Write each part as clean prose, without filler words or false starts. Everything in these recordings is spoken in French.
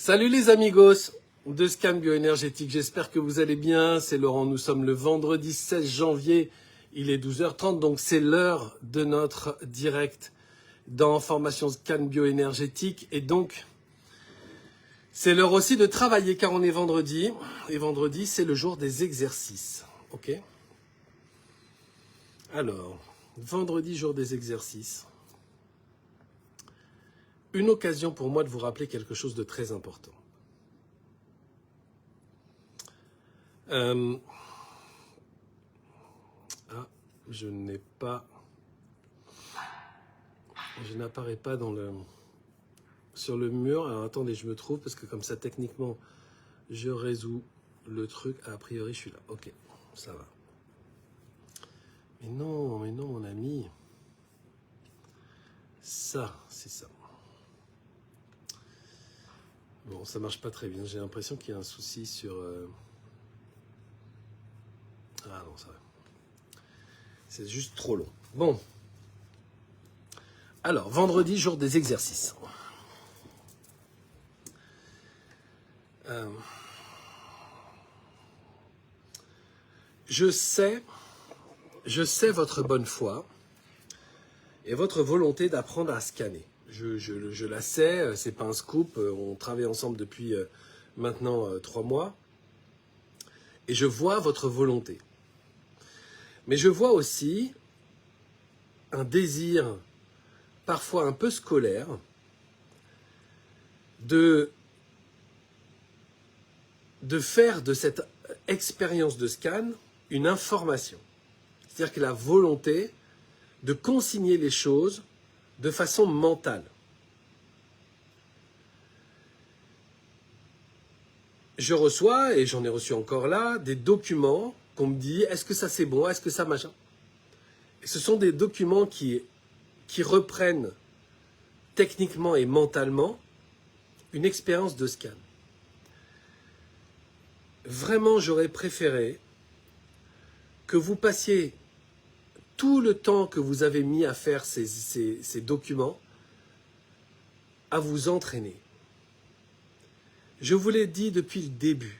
Salut les amigos de Scan Bioénergétique, j'espère que vous allez bien. C'est Laurent, nous sommes le vendredi 16 janvier, il est 12h30, donc c'est l'heure de notre direct dans Formation Scan Bioénergétique. Et donc, c'est l'heure aussi de travailler car on est vendredi, et vendredi c'est le jour des exercices. Ok ? Alors, vendredi, jour des exercices. Une occasion pour moi de vous rappeler quelque chose de très important. Je n'apparais pas sur le mur. Alors attendez, je me trouve parce que comme ça techniquement je résous le truc. A priori je suis là. Ok, ça va. Mais non mon ami. Ça, c'est ça. Bon, ça marche pas très bien. J'ai l'impression qu'il y a un souci sur... Ah non, ça va. C'est juste trop long. Bon. Alors, vendredi, jour des exercices. Je sais votre bonne foi et votre volonté d'apprendre à scanner. Je la sais, c'est pas un scoop, on travaille ensemble depuis maintenant 3 mois. Et je vois votre volonté. Mais je vois aussi un désir, parfois un peu scolaire, de faire de cette expérience de scan une information. C'est-à-dire que la volonté de consigner les choses de façon mentale. Je reçois, et j'en ai reçu encore là, des documents qu'on me dit, est-ce que ça c'est bon, est-ce que ça machin. Et ce sont des documents qui reprennent techniquement et mentalement une expérience de scan. Vraiment, j'aurais préféré que vous passiez tout le temps que vous avez mis à faire ces documents à vous entraîner. Je vous l'ai dit depuis le début.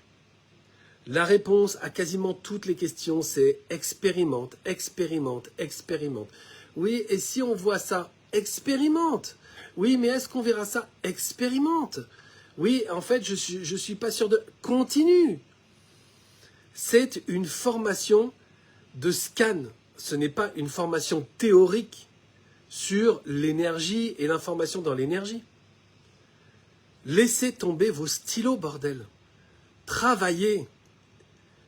La réponse à quasiment toutes les questions, c'est expérimente, expérimente, expérimente. Oui, et si on voit ça, expérimente. Oui, mais est-ce qu'on verra ça? Expérimente. Oui, en fait, je suis pas sûr de... Continue. C'est une formation de scan. Ce n'est pas une formation théorique sur l'énergie et l'information dans l'énergie. Laissez tomber vos stylos, bordel. Travaillez.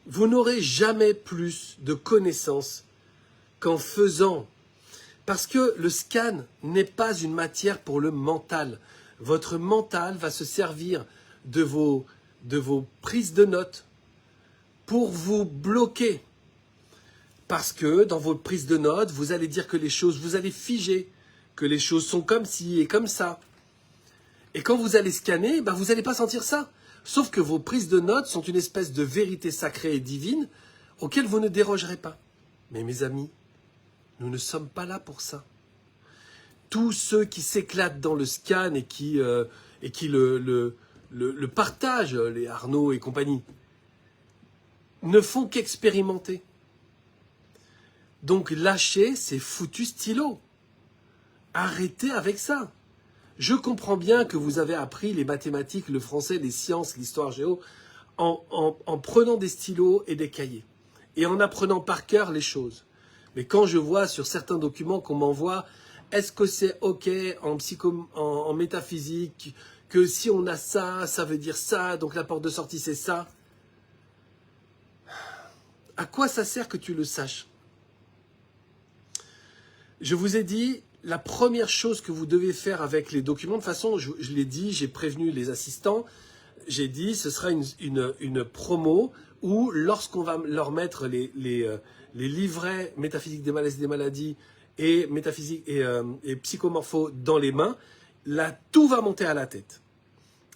Vous n'aurez jamais plus de connaissances qu'en faisant. Parce que le scan n'est pas une matière pour le mental. Votre mental va se servir de vos prises de notes pour vous bloquer. Parce que dans vos prises de notes, vous allez dire que les choses, vous allez figer, que les choses sont comme ci et comme ça. Et quand vous allez scanner, vous n'allez pas sentir ça. Sauf que vos prises de notes sont une espèce de vérité sacrée et divine auquel vous ne dérogerez pas. Mais mes amis, nous ne sommes pas là pour ça. Tous ceux qui s'éclatent dans le scan et qui le partagent, les Arnaud et compagnie, ne font qu'expérimenter. Donc lâchez ces foutus stylos. Arrêtez avec ça. Je comprends bien que vous avez appris les mathématiques, le français, les sciences, l'histoire géo, en prenant des stylos et des cahiers. Et en apprenant par cœur les choses. Mais quand je vois sur certains documents qu'on m'envoie, est-ce que c'est OK en métaphysique, que si on a ça, ça veut dire ça, donc la porte de sortie c'est ça. À quoi ça sert que tu le saches? Je vous ai dit, la première chose que vous devez faire avec les documents, de toute façon, je l'ai dit, j'ai prévenu les assistants, j'ai dit, ce sera une promo où lorsqu'on va leur mettre les livrets métaphysiques des malaises et des maladies et métaphysiques et psychomorpho dans les mains, là, tout va monter à la tête.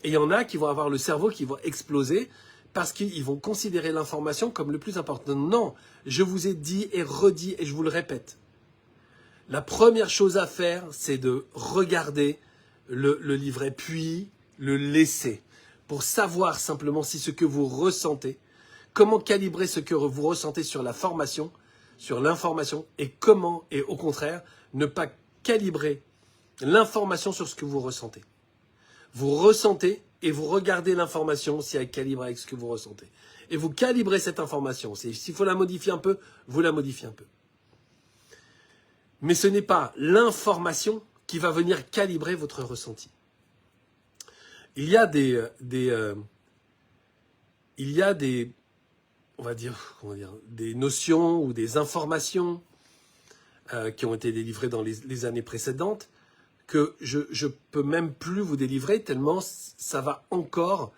Et il y en a qui vont avoir le cerveau qui va exploser parce qu'ils vont considérer l'information comme le plus important. Non, je vous ai dit et redit et je vous le répète. La première chose à faire, c'est de regarder le livret, puis le laisser. pour savoir simplement si ce que vous ressentez, comment calibrer ce que vous ressentez sur la formation, sur l'information, et comment, et au contraire, ne pas calibrer l'information sur ce que vous ressentez. Vous ressentez et vous regardez l'information si elle calibre avec ce que vous ressentez. Et vous calibrez cette information. S'il faut la modifier un peu, vous la modifiez un peu. Mais ce n'est pas l'information qui va venir calibrer votre ressenti. Il y a on va dire, des notions ou des informations qui ont été délivrées dans les années précédentes que je peux même plus vous délivrer tellement ça va encore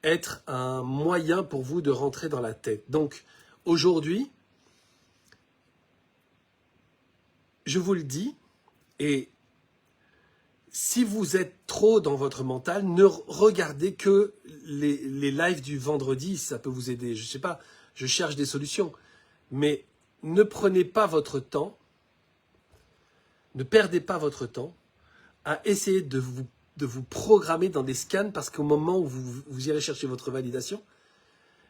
être un moyen pour vous de rentrer dans la tête. Donc, aujourd'hui, je vous le dis, et si vous êtes trop dans votre mental, ne regardez que les lives du vendredi, ça peut vous aider. Je ne sais pas, je cherche des solutions. Mais ne prenez pas votre temps, ne perdez pas votre temps à essayer de vous programmer dans des scans parce qu'au moment où vous irez chercher votre validation,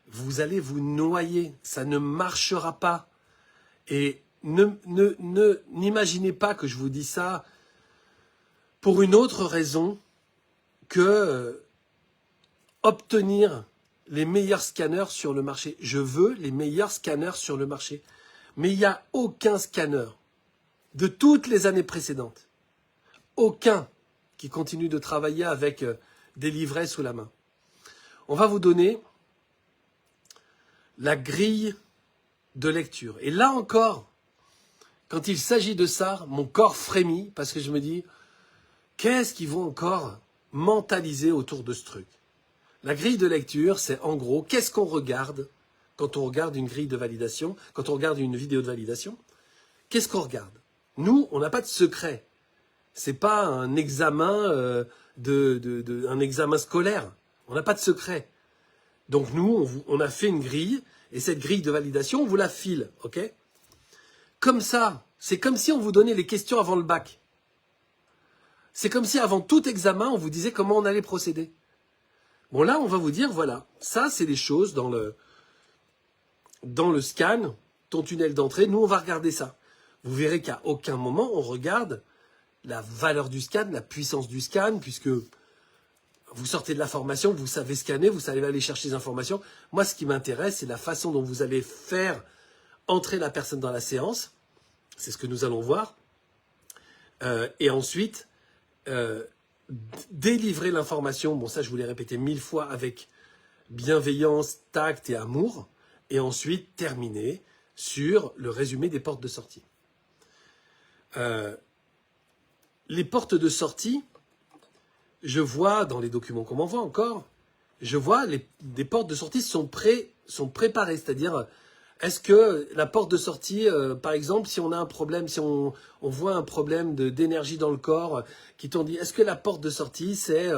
vous allez vous noyer. Ça ne marchera pas. Et n'imaginez pas que je vous dis ça pour une autre raison que obtenir les meilleurs scanners sur le marché. Je veux les meilleurs scanners sur le marché. Mais il n'y a aucun scanner de toutes les années précédentes, aucun qui continue de travailler avec des livrets sous la main. On va vous donner la grille de lecture. Et là encore, quand il s'agit de ça, mon corps frémit parce que je me dis, qu'est-ce qu'ils vont encore mentaliser autour de ce truc? La grille de lecture, c'est en gros, qu'est-ce qu'on regarde quand on regarde une grille de validation, quand on regarde une vidéo de validation? Qu'est-ce qu'on regarde? Nous, on n'a pas de secret. C'est pas un examen, un examen scolaire. On n'a pas de secret. Donc nous, on a fait une grille, et cette grille de validation, on vous la file, ok? Comme ça, c'est comme si on vous donnait les questions avant le bac. C'est comme si avant tout examen, on vous disait comment on allait procéder. Bon là, on va vous dire, voilà, ça c'est les choses dans le scan, ton tunnel d'entrée, nous on va regarder ça. Vous verrez qu'à aucun moment on regarde la valeur du scan, la puissance du scan, puisque vous sortez de la formation, vous savez scanner, vous savez aller chercher des informations. Moi, ce qui m'intéresse, c'est la façon dont vous allez faire entrer la personne dans la séance. C'est ce que nous allons voir. Et ensuite, délivrer l'information. Bon, ça, je vous l'ai répété 1000 fois avec bienveillance, tact et amour. Et ensuite, terminer sur le résumé des portes de sortie. Les portes de sortie, je vois dans les documents qu'on m'envoie encore, je vois des portes de sortie sont préparées. C'est-à-dire, est-ce que la porte de sortie, par exemple, si on a un problème, si on voit un problème d'énergie dans le corps, qui t'ont dit, est-ce que la porte de sortie, c'est...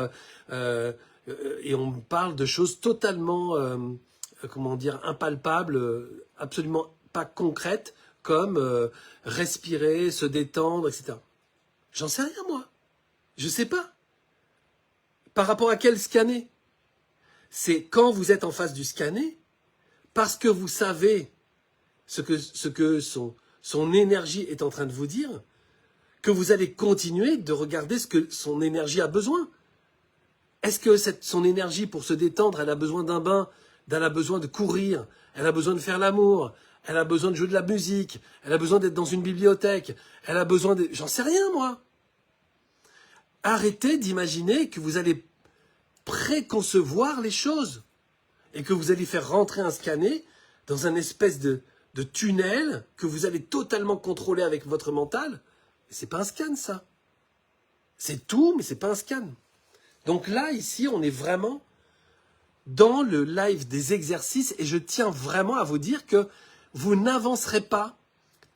et on parle de choses totalement, comment dire, impalpables, absolument pas concrètes, comme respirer, se détendre, etc. J'en sais rien, moi. Je sais pas. Par rapport à quel scanner? C'est quand vous êtes en face du scanner, parce que vous savez ce que son énergie est en train de vous dire, que vous allez continuer de regarder ce que son énergie a besoin. Est-ce que son énergie, pour se détendre, elle a besoin d'un bain, elle a besoin de courir, elle a besoin de faire l'amour, elle a besoin de jouer de la musique, elle a besoin d'être dans une bibliothèque, elle a besoin de... J'en sais rien, moi. Arrêtez d'imaginer que vous allez préconcevoir les choses et que vous allez faire rentrer un scanner dans un espèce de tunnel que vous allez totalement contrôler avec votre mental. C'est pas un scan, ça. C'est tout, mais c'est pas un scan. Donc là, ici, on est vraiment dans le live des exercices et je tiens vraiment à vous dire que vous n'avancerez pas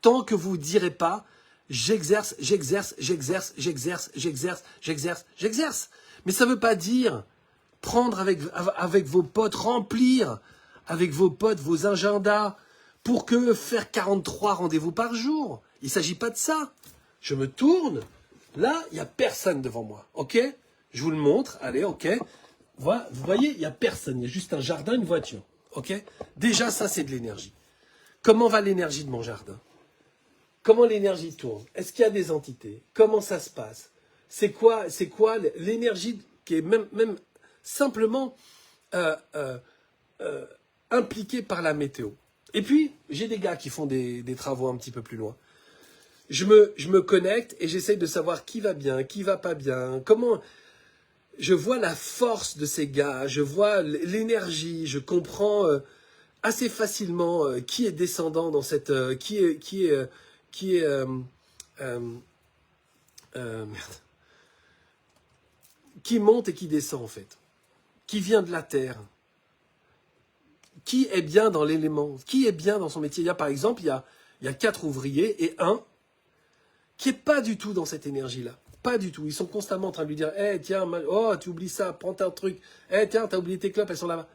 tant que vous ne direz pas j'exerce, j'exerce, j'exerce, j'exerce, j'exerce, j'exerce, j'exerce. Mais ça ne veut pas dire prendre avec vos potes, remplir avec vos potes vos agendas pour que faire 43 rendez-vous par jour. Il ne s'agit pas de ça. Je me tourne. Là, il n'y a personne devant moi. OK? Je vous le montre. Allez, OK. Voilà, vous voyez, il n'y a personne, il y a juste un jardin, une voiture. Ok? Déjà, ça, c'est de l'énergie. Comment va l'énergie de mon jardin? Comment l'énergie tourne? Est-ce qu'il y a des entités? Comment ça se passe? C'est quoi l'énergie qui est même simplement euh, euh, impliquée par la météo? Et puis, j'ai des gars qui font des travaux un petit peu plus loin. Je me connecte et j'essaye de savoir qui va bien, qui va pas bien, comment... Je vois la force de ces gars, je vois l'énergie, je comprends assez facilement qui est descendant dans cette... merde, qui monte et qui descend en fait, qui vient de la terre, qui est bien dans l'élément, qui est bien dans son métier. Il y a par exemple, il y a 4 ouvriers et un qui est pas du tout dans cette énergie-là. Pas du tout. Ils sont constamment en train de lui dire hey, tiens, oh, tu oublies ça, prends un truc. Hey, tiens, t'as oublié tes clopes, elles sont là-bas.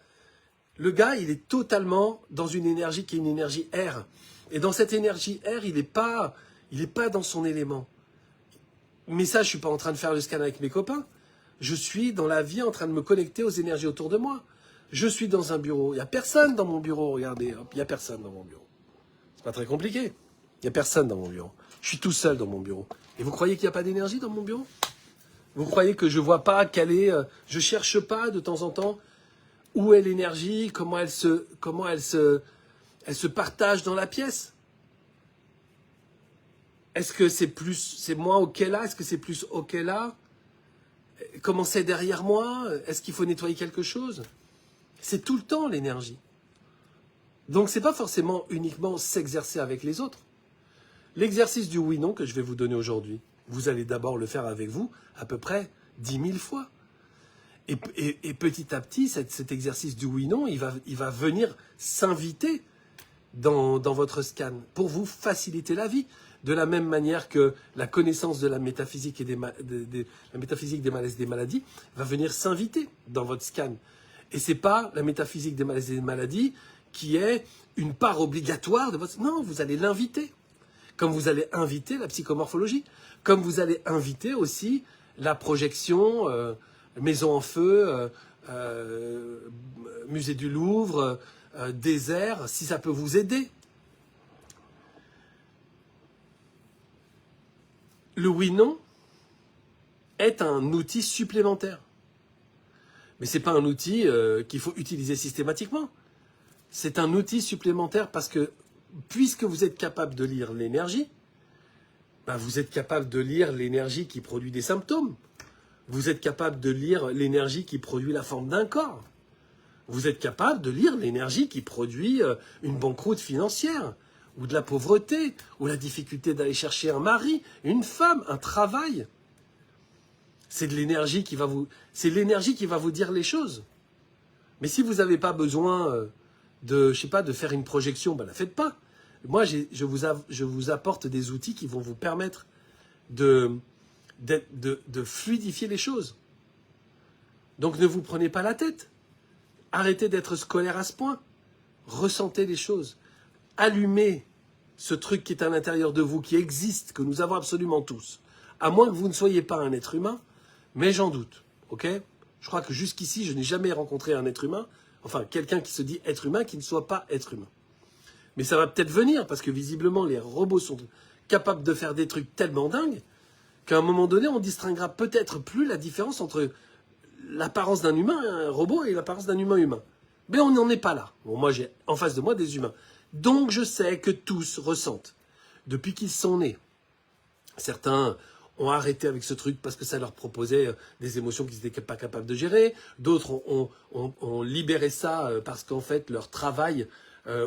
Le gars, il est totalement dans une énergie qui est une énergie R. Et dans cette énergie R, il est pas dans son élément. Mais ça, je suis pas en train de faire le scan avec mes copains. Je suis dans la vie en train de me connecter aux énergies autour de moi. Je suis dans un bureau. Il n'y a personne dans mon bureau. Regardez, hop, il n'y a personne dans mon bureau. C'est pas très compliqué. Il n'y a personne dans mon bureau. Je suis tout seul dans mon bureau. Et vous croyez qu'il n'y a pas d'énergie dans mon bureau? Vous croyez que je vois pas quelle est... je cherche pas de temps en temps où est l'énergie, comment elle se partage dans la pièce? Est-ce que c'est moins ok là? Est-ce que c'est plus ok là? Comment c'est derrière moi? Est-ce qu'il faut nettoyer quelque chose? C'est tout le temps l'énergie. Donc c'est pas forcément uniquement s'exercer avec les autres. L'exercice du oui-non que je vais vous donner aujourd'hui, vous allez d'abord le faire avec vous à peu près 10 000 fois. Et petit à petit, cet exercice du oui-non, il va venir s'inviter dans votre scan pour vous faciliter la vie. De la même manière que la connaissance de la métaphysique et la métaphysique des malaises et des maladies va venir s'inviter dans votre scan. Et c'est pas la métaphysique des malaises et des maladies qui est une part obligatoire de votre... Non, vous allez l'inviter. Comme vous allez inviter la psychomorphologie. Comme vous allez inviter aussi la projection, Maison en feu, Musée du Louvre, désert, si ça peut vous aider. Le oui-non est un outil supplémentaire. Mais ce n'est pas un outil qu'il faut utiliser systématiquement. C'est un outil supplémentaire parce que, puisque vous êtes capable de lire l'énergie, ben vous êtes capable de lire l'énergie qui produit des symptômes. Vous êtes capable de lire l'énergie qui produit la forme d'un corps. Vous êtes capable de lire l'énergie qui produit une banqueroute financière, ou de la pauvreté, ou la difficulté d'aller chercher un mari, une femme, un travail. C'est de l'énergie qui va vous... C'est l'énergie qui va vous dire les choses. Mais si vous n'avez pas besoin de faire une projection, ben la faites pas. Moi, je vous apporte des outils qui vont vous permettre de fluidifier les choses. Donc ne vous prenez pas la tête. Arrêtez d'être scolaire à ce point. Ressentez les choses. Allumez ce truc qui est à l'intérieur de vous, qui existe, que nous avons absolument tous. À moins que vous ne soyez pas un être humain, mais j'en doute. Ok ? Je crois que jusqu'ici, je n'ai jamais rencontré un être humain, enfin quelqu'un qui se dit être humain, qui ne soit pas être humain. Mais ça va peut-être venir, parce que visiblement, les robots sont capables de faire des trucs tellement dingues qu'à un moment donné, on distinguera peut-être plus la différence entre l'apparence d'un humain, un robot, et l'apparence d'un humain. Mais on n'en est pas là. Bon, moi, j'ai en face de moi des humains. Donc, je sais que tous ressentent, depuis qu'ils sont nés. Certains ont arrêté avec ce truc parce que ça leur proposait des émotions qu'ils n'étaient pas capables de gérer. D'autres ont libéré ça parce qu'en fait, leur travail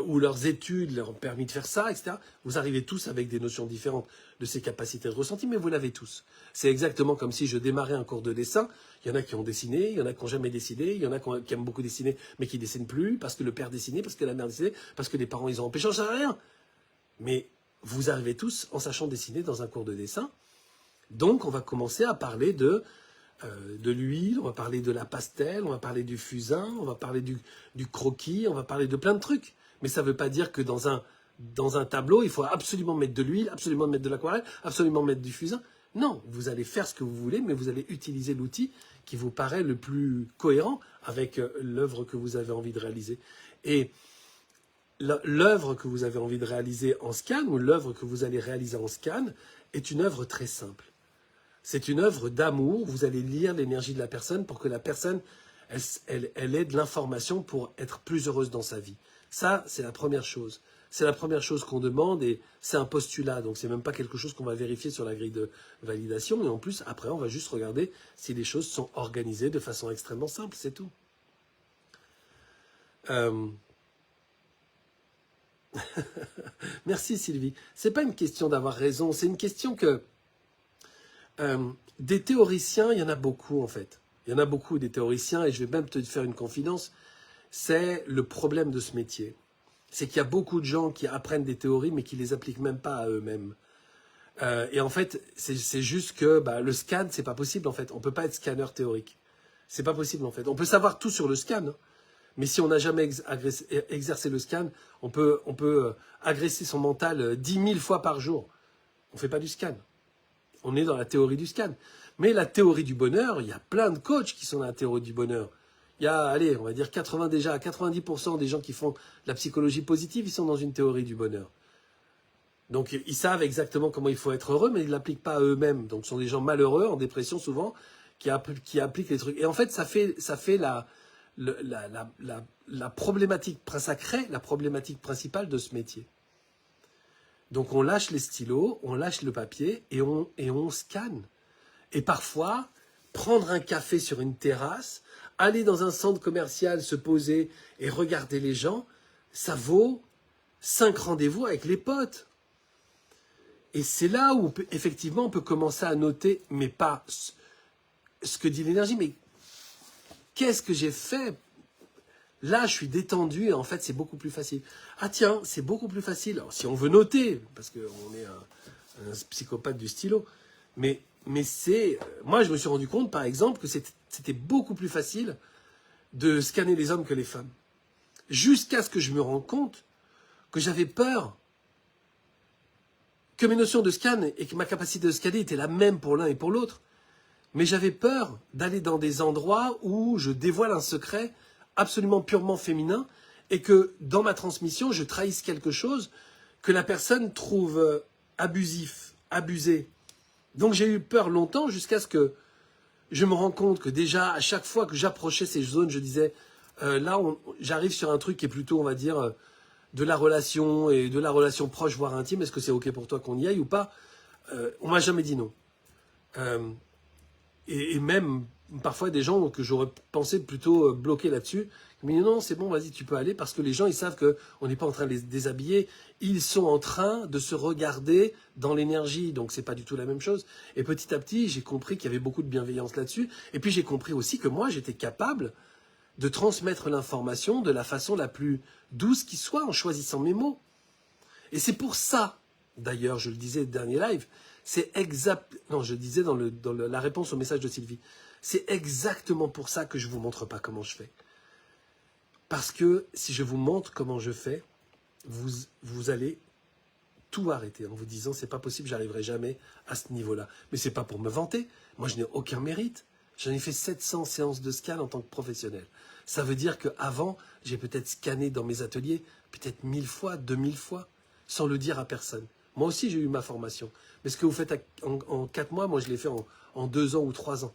ou leurs études leur ont permis de faire ça, etc. Vous arrivez tous avec des notions différentes de ces capacités de ressenti, mais vous l'avez tous. C'est exactement comme si je démarrais un cours de dessin. Il y en a qui ont dessiné, il y en a qui n'ont jamais dessiné, il y en a qui aiment beaucoup dessiner, mais qui ne dessinent plus, parce que le père dessinait, parce que la mère dessinait, parce que les parents ils ont empêché, j'en sais rien. Mais vous arrivez tous en sachant dessiner dans un cours de dessin. Donc on va commencer à parler de l'huile, on va parler de la pastel, on va parler du fusain, on va parler du croquis, on va parler de plein de trucs. Mais ça ne veut pas dire que dans un tableau, il faut absolument mettre de l'huile, absolument mettre de l'aquarelle, absolument mettre du fusain. Non, vous allez faire ce que vous voulez, mais vous allez utiliser l'outil qui vous paraît le plus cohérent avec l'œuvre que vous avez envie de réaliser. Et l'œuvre que vous avez envie de réaliser en scan, ou l'œuvre que vous allez réaliser en scan, est une œuvre très simple. C'est une œuvre d'amour. Vous allez lire l'énergie de la personne pour que la personne, elle ait de l'information pour être plus heureuse dans sa vie. Ça, c'est la première chose. C'est la première chose qu'on demande et c'est un postulat. Donc, c'est même pas quelque chose qu'on va vérifier sur la grille de validation. Et en plus, après, on va juste regarder si les choses sont organisées de façon extrêmement simple. C'est tout. Merci Sylvie. C'est pas une question d'avoir raison. C'est une question que des théoriciens, il y en a beaucoup en fait. Il y en a beaucoup des théoriciens et je vais même te faire une confidence. C'est le problème de ce métier. C'est qu'il y a beaucoup de gens qui apprennent des théories mais qui les appliquent même pas à eux-mêmes. Et en fait, c'est juste que le scan, c'est pas possible en fait. On peut pas être scanner théorique. C'est pas possible en fait. On peut savoir tout sur le scan, hein, mais si on n'a jamais exercé le scan, on peut agresser son mental 10 000 fois par jour. On fait pas du scan. On est dans la théorie du scan. Mais la théorie du bonheur, il y a plein de coachs qui sont dans la théorie du bonheur. Il y a, allez, on va dire 90% des gens qui font de la psychologie positive, ils sont dans une théorie du bonheur. Donc, ils savent exactement comment il faut être heureux, mais ils ne l'appliquent pas à eux-mêmes. Donc, ce sont des gens malheureux, en dépression souvent, qui appliquent les trucs. Et en fait, ça fait la problématique, ça crée la problématique principale de ce métier. Donc, on lâche les stylos, on lâche le papier et on scanne. Et parfois, prendre un café sur une terrasse, aller dans un centre commercial, se poser et regarder les gens, ça vaut 5 rendez-vous avec les potes. Et c'est là où, effectivement, on peut commencer à noter, mais pas ce que dit l'énergie, mais qu'est-ce que j'ai fait? Là, je suis détendu et en fait, c'est beaucoup plus facile. Ah tiens, c'est beaucoup plus facile. Alors, si on veut noter, parce qu'on est un psychopathe du stylo, mais c'est... Moi, je me suis rendu compte, par exemple, que c'était beaucoup plus facile de scanner les hommes que les femmes. Jusqu'à ce que je me rende compte que j'avais peur que mes notions de scan et que ma capacité de scanner étaient la même pour l'un et pour l'autre. Mais j'avais peur d'aller dans des endroits où je dévoile un secret absolument purement féminin et que dans ma transmission, je trahisse quelque chose que la personne trouve abusif, abusé. Donc j'ai eu peur longtemps jusqu'à ce que je me rende compte que déjà, à chaque fois que j'approchais ces zones, je disais, là, j'arrive sur un truc qui est plutôt, on va dire, de la relation et de la relation proche, voire intime. Est-ce que c'est OK pour toi qu'on y aille ou pas? On m'a jamais dit non. Et même parfois des gens que j'aurais pensé plutôt bloquer là-dessus, mais non, c'est bon, vas-y, tu peux aller, parce que les gens, ils savent qu'on n'est pas en train de les déshabiller, ils sont en train de se regarder dans l'énergie, donc c'est pas du tout la même chose. Et petit à petit, j'ai compris qu'il y avait beaucoup de bienveillance là-dessus, et puis j'ai compris aussi que moi, j'étais capable de transmettre l'information de la façon la plus douce qui soit, en choisissant mes mots. Et c'est pour ça, d'ailleurs, je le disais au dernier live, c'est exact. Non, je disais dans la réponse au message de Sylvie. C'est exactement pour ça que je ne vous montre pas comment je fais. Parce que si je vous montre comment je fais, vous allez tout arrêter en vous disant c'est pas possible, j'arriverai jamais à ce niveau-là. Mais c'est pas pour me vanter. Moi, je n'ai aucun mérite. J'en ai fait 700 séances de scan en tant que professionnel. Ça veut dire qu'avant, j'ai peut-être scanné dans mes ateliers peut-être 1000 fois, 2000 fois, sans le dire à personne. Moi aussi, j'ai eu ma formation. Mais ce que vous faites en 4 mois, moi, je l'ai fait en 2 ans ou 3 ans.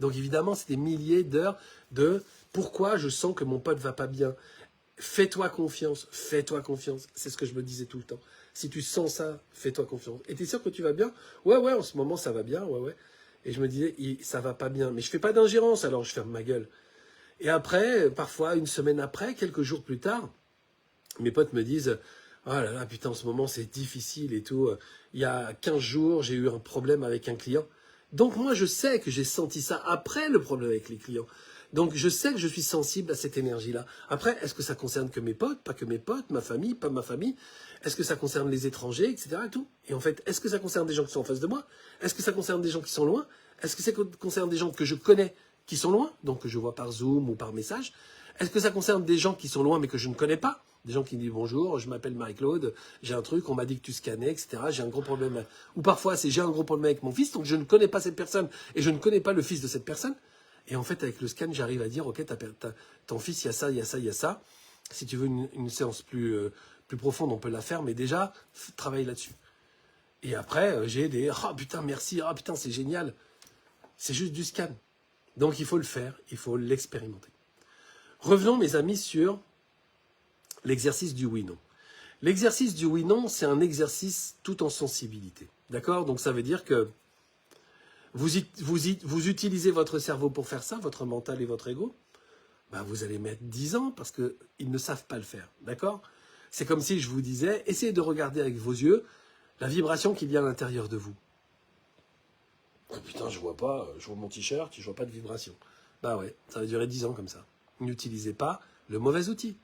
Donc, évidemment, c'est des milliers d'heures de pourquoi je sens que mon pote va pas bien. Fais-toi confiance, fais-toi confiance. C'est ce que je me disais tout le temps. Si tu sens ça, fais-toi confiance. Et t'es sûr que tu vas bien? Ouais, en ce moment, ça va bien, ouais. Et je me disais, ça va pas bien. Mais je fais pas d'ingérence, alors je ferme ma gueule. Et après, parfois, une semaine après, quelques jours plus tard, mes potes me disent... Oh là là, putain, en ce moment, c'est difficile et tout. Il y a 15 jours, j'ai eu un problème avec un client. Donc, moi, je sais que j'ai senti ça après le problème avec les clients. Donc, je sais que je suis sensible à cette énergie-là. Après, est-ce que ça concerne que mes potes, pas que mes potes, ma famille, pas ma famille? Est-ce que ça concerne les étrangers, etc. et tout? Et en fait, est-ce que ça concerne des gens qui sont en face de moi? Est-ce que ça concerne des gens qui sont loin? Est-ce que ça concerne des gens que je connais qui sont loin, donc que je vois par Zoom ou par message? Est-ce que ça concerne des gens qui sont loin mais que je ne connais pas? Des gens qui me disent bonjour, je m'appelle Marie-Claude, j'ai un truc, on m'a dit que tu scannais, etc. J'ai un gros problème. Ou parfois, c'est j'ai un gros problème avec mon fils, donc je ne connais pas cette personne et je ne connais pas le fils de cette personne. Et en fait, avec le scan, j'arrive à dire, ok, ton fils, il y a ça, il y a ça, il y a ça. Si tu veux une séance plus profonde, on peut la faire, mais déjà, travaille là-dessus. Et après, j'ai des, oh putain, merci, oh putain, c'est génial. C'est juste du scan. Donc il faut le faire, il faut l'expérimenter. Revenons, mes amis, sur l'exercice du oui-non. L'exercice du oui-non, c'est un exercice tout en sensibilité. D'accord? Donc ça veut dire que vous utilisez votre cerveau pour faire ça, votre mental et votre ego. Ben, vous allez mettre 10 ans parce qu'ils ne savent pas le faire. D'accord? C'est comme si je vous disais, essayez de regarder avec vos yeux la vibration qu'il y a à l'intérieur de vous. Oh putain, je vois pas, je vois mon t-shirt, je vois pas de vibration. Bah ouais, ça va durer 10 ans comme ça. N'utilisez pas le mauvais outil.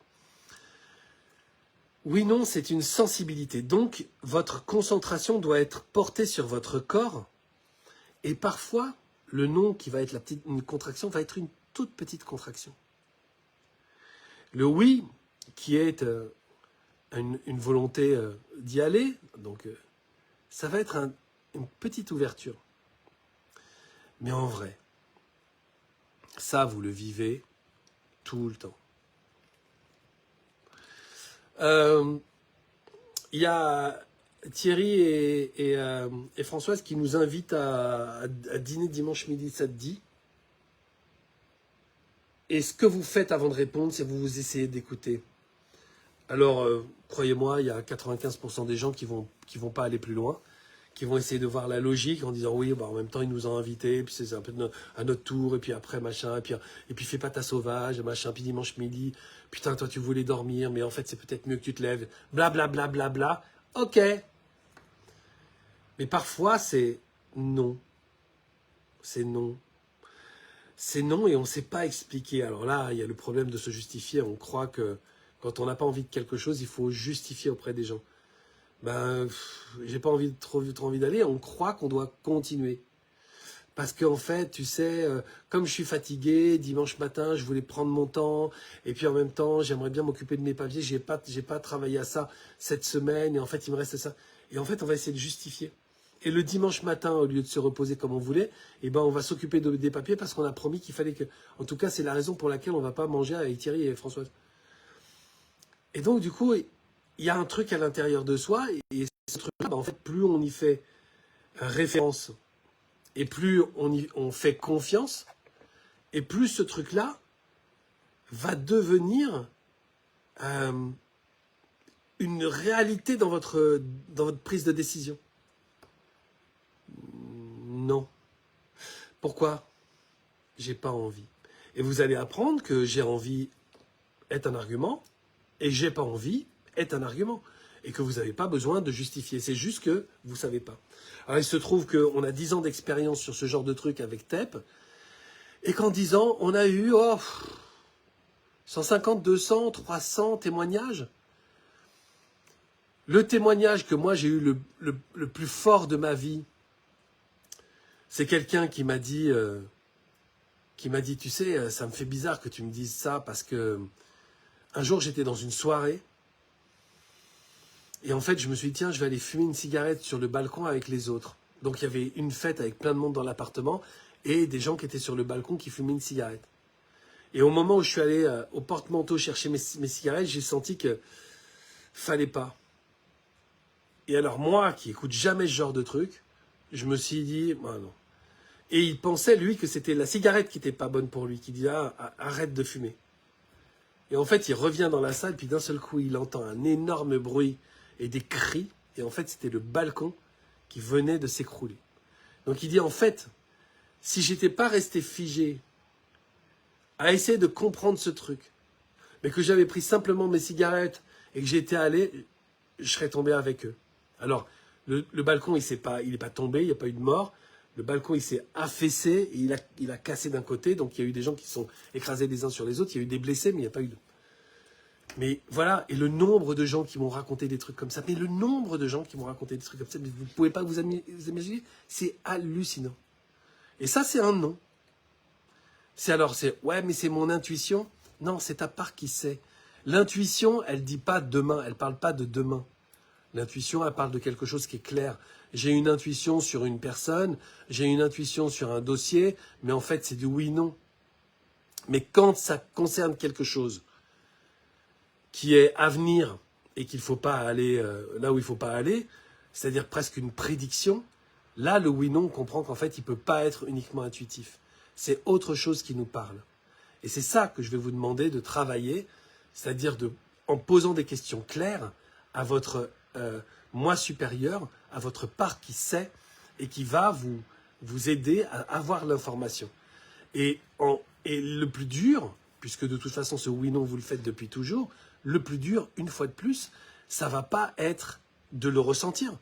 Oui, non, c'est une sensibilité. Donc, votre concentration doit être portée sur votre corps. Et parfois, le non qui va être une contraction va être une toute petite contraction. Le oui, qui est une volonté d'y aller, donc ça va être une petite ouverture. Mais en vrai, ça, vous le vivez tout le temps. Il y a Thierry et Françoise qui nous invitent à dîner dimanche midi, ça te dit? Et ce que vous faites avant de répondre, c'est que vous essayez d'écouter. Alors, croyez-moi, il y a 95% des gens qui vont pas aller plus loin, qui vont essayer de voir la logique en disant oui, bah, en même temps, ils nous ont invités, puis c'est un peu à notre tour, et puis après, machin, et puis fais pas ta sauvage, machin, puis dimanche midi, putain, toi, tu voulais dormir, mais en fait, c'est peut-être mieux que tu te lèves, blablabla, bla, bla, bla, bla. Ok. Mais parfois, c'est non. C'est non. C'est non et on ne sait pas expliquer. Alors là, il y a le problème de se justifier. On croit que quand on n'a pas envie de quelque chose, il faut justifier auprès des gens. Ben, j'ai pas envie trop envie d'aller. On croit qu'on doit continuer. Parce qu'en fait, tu sais, comme je suis fatigué, dimanche matin, je voulais prendre mon temps. Et puis en même temps, j'aimerais bien m'occuper de mes papiers. J'ai pas travaillé à ça cette semaine. Et en fait, il me reste ça. Et en fait, on va essayer de justifier. Et le dimanche matin, au lieu de se reposer comme on voulait, eh ben, on va s'occuper des papiers parce qu'on a promis qu'il fallait que... En tout cas, c'est la raison pour laquelle on ne va pas manger avec Thierry et Françoise. Et donc, du coup, il y a un truc à l'intérieur de soi. Et ce truc-là, ben, en fait, plus on y fait référence et plus on fait confiance, et plus ce truc-là va devenir une réalité dans votre prise de décision. Non. Pourquoi? J'ai pas envie. Et vous allez apprendre que j'ai envie est un argument et j'ai pas envie est un argument. Et que vous n'avez pas besoin de justifier. C'est juste que vous savez pas. Alors il se trouve qu'on a 10 ans d'expérience sur ce genre de truc avec TEP. Et qu'en 10 ans, on a eu 150, 200, 300 témoignages. Le témoignage que moi j'ai eu le plus fort de ma vie, c'est quelqu'un qui m'a dit, tu sais, ça me fait bizarre que tu me dises ça parce que un jour j'étais dans une soirée et en fait je me suis dit tiens je vais aller fumer une cigarette sur le balcon avec les autres. Donc il y avait une fête avec plein de monde dans l'appartement et des gens qui étaient sur le balcon qui fumaient une cigarette. Et au moment où je suis allé au porte-manteau chercher mes cigarettes, j'ai senti que fallait pas. Et alors moi qui écoute jamais ce genre de truc, je me suis dit ah non. Et il pensait, lui, que c'était la cigarette qui n'était pas bonne pour lui, qui dit ah, arrête de fumer. Et en fait, il revient dans la salle, puis d'un seul coup, il entend un énorme bruit et des cris. Et en fait, c'était le balcon qui venait de s'écrouler. Donc il dit, en fait, si j'étais pas resté figé à essayer de comprendre ce truc, mais que j'avais pris simplement mes cigarettes et que j'étais allé, je serais tombé avec eux. Alors, le balcon, il n'est pas tombé, il n'y a pas eu de mort. Le balcon, il s'est affaissé et il a cassé d'un côté. Donc, il y a eu des gens qui sont écrasés les uns sur les autres. Il y a eu des blessés, mais il n'y a pas eu de... Mais voilà, et le nombre de gens qui m'ont raconté des trucs comme ça. Mais le nombre de gens qui m'ont raconté des trucs comme ça, mais vous ne pouvez pas vous imaginer, c'est hallucinant. Et ça, c'est un non. Ouais, mais c'est mon intuition. Non, c'est ta part qui sait. L'intuition, elle dit pas demain, elle parle pas de demain. L'intuition, elle parle de quelque chose qui est clair. J'ai une intuition sur une personne, j'ai une intuition sur un dossier, mais en fait, c'est du oui-non. Mais quand ça concerne quelque chose qui est à venir et qu'il ne faut pas aller là où il ne faut pas aller, c'est-à-dire presque une prédiction, là, le oui-non comprend qu'en fait, il ne peut pas être uniquement intuitif. C'est autre chose qui nous parle. Et c'est ça que je vais vous demander de travailler, c'est-à-dire en posant des questions claires à votre moi supérieur, à votre part qui sait et qui va vous aider à avoir l'information. Et le plus dur, puisque de toute façon ce oui-non vous le faites depuis toujours, le plus dur, une fois de plus, ça va pas être de le ressentir.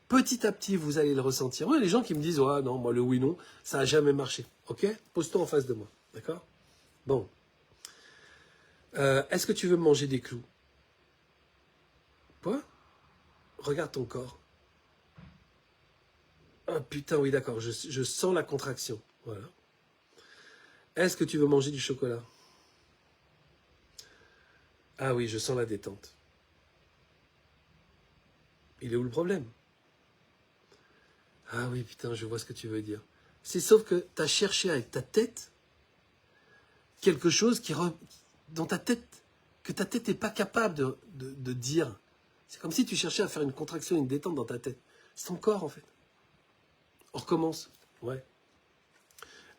Petit à petit, vous allez le ressentir. Ouais, les gens qui me disent « Ouais, non, moi le oui-non, ça n'a jamais marché. » Ok ? Pose-toi en face de moi. D'accord ? Bon. Est-ce que tu veux manger des clous ? Quoi ? Regarde ton corps. Ah putain, oui, d'accord, je sens la contraction. Voilà. Est-ce que tu veux manger du chocolat ? Ah oui, je sens la détente. Il est où le problème ? Ah oui, putain, je vois ce que tu veux dire. C'est sauf que tu as cherché avec ta tête quelque chose dont ta tête n'est pas capable de dire. C'est comme si tu cherchais à faire une contraction, une détente dans ta tête. C'est ton corps, en fait. On recommence. Ouais.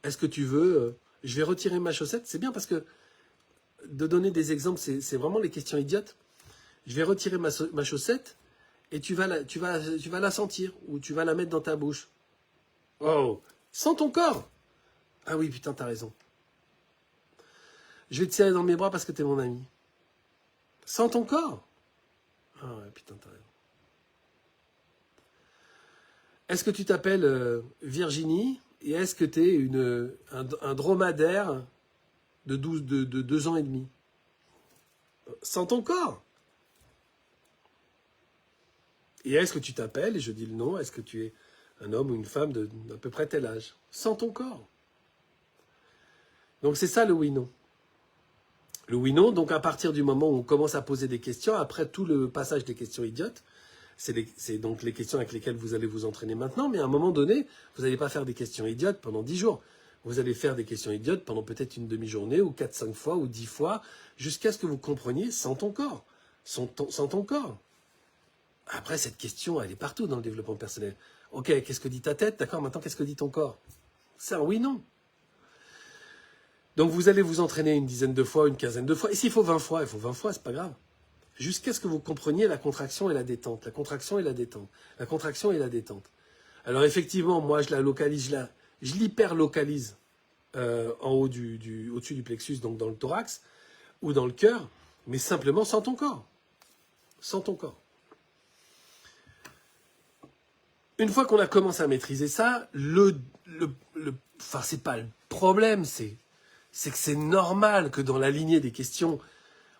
Est-ce que tu veux... je vais retirer ma chaussette. C'est bien parce que de donner des exemples, c'est vraiment les questions idiotes. Je vais retirer ma chaussette et tu vas la sentir ou tu vas la mettre dans ta bouche. Oh, sens ton corps. Ah oui, putain, t'as raison. Je vais te serrer dans mes bras parce que t'es mon ami. Sens ton corps. Ah ouais, putain, t'as raison. Est-ce que tu t'appelles Virginie et est-ce que t'es un dromadaire de 2 ans et demi? Sens ton corps. Et est-ce que tu t'appelles, et je dis le nom, est-ce que tu es un homme ou une femme d'à peu près tel âge? Sens ton corps. Donc c'est ça le oui-non. Le oui-non, donc à partir du moment où on commence à poser des questions, après tout le passage des questions idiotes, c'est donc les questions avec lesquelles vous allez vous entraîner maintenant, mais à un moment donné, vous n'allez pas faire des questions idiotes pendant 10 jours. Vous allez faire des questions idiotes pendant peut-être une demi-journée, ou 4-5 fois, ou 10 fois, jusqu'à ce que vous compreniez sans ton corps. Sans ton corps. Après, cette question, elle est partout dans le développement personnel. Ok, qu'est-ce que dit ta tête? D'accord, maintenant, qu'est-ce que dit ton corps? C'est un oui-non. Donc, vous allez vous entraîner une dizaine de fois, une quinzaine de fois. Et s'il faut 20 fois, il faut 20 fois, c'est pas grave. Jusqu'à ce que vous compreniez la contraction et la détente. La contraction et la détente. La contraction et la détente. Alors, effectivement, moi, je la localise, je l'hyper-localise en haut au-dessus du plexus, donc dans le thorax, ou dans le cœur, mais simplement sans ton corps. Sans ton corps. Une fois qu'on a commencé à maîtriser ça, enfin, c'est pas le problème, c'est que c'est normal que dans la lignée des questions,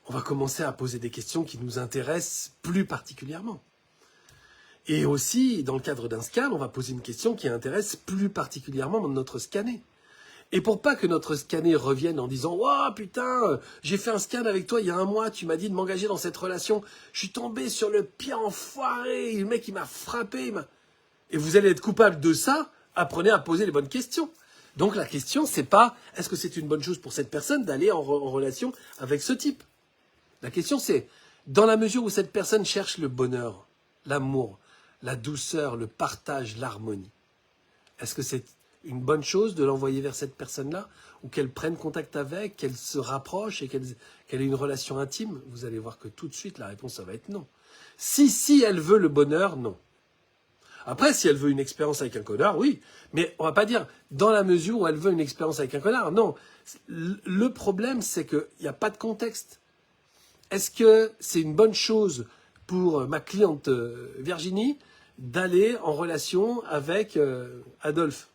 on va commencer à poser des questions qui nous intéressent plus particulièrement. Et aussi, dans le cadre d'un scan, on va poser une question qui intéresse plus particulièrement notre scanné. Et pour pas que notre scanné revienne en disant « Oh putain, j'ai fait un scan avec toi il y a 1 mois, tu m'as dit de m'engager dans cette relation, je suis tombé sur le pire enfoiré, le mec il m'a frappé, Et vous allez être coupable de ça, apprenez à poser les bonnes questions. Donc la question, c'est pas est-ce que c'est une bonne chose pour cette personne d'aller en relation avec ce type. La question, c'est dans la mesure où cette personne cherche le bonheur, l'amour, la douceur, le partage, l'harmonie, est-ce que c'est une bonne chose de l'envoyer vers cette personne-là, ou qu'elle prenne contact avec, qu'elle se rapproche et qu'elle ait une relation intime? Vous allez voir que tout de suite, la réponse, ça va être non. Si elle veut le bonheur, non. Après, si elle veut une expérience avec un connard, oui. Mais on va pas dire dans la mesure où elle veut une expérience avec un connard. Non. Le problème, c'est qu'il n'y a pas de contexte. Est-ce que c'est une bonne chose pour ma cliente Virginie d'aller en relation avec Adolphe?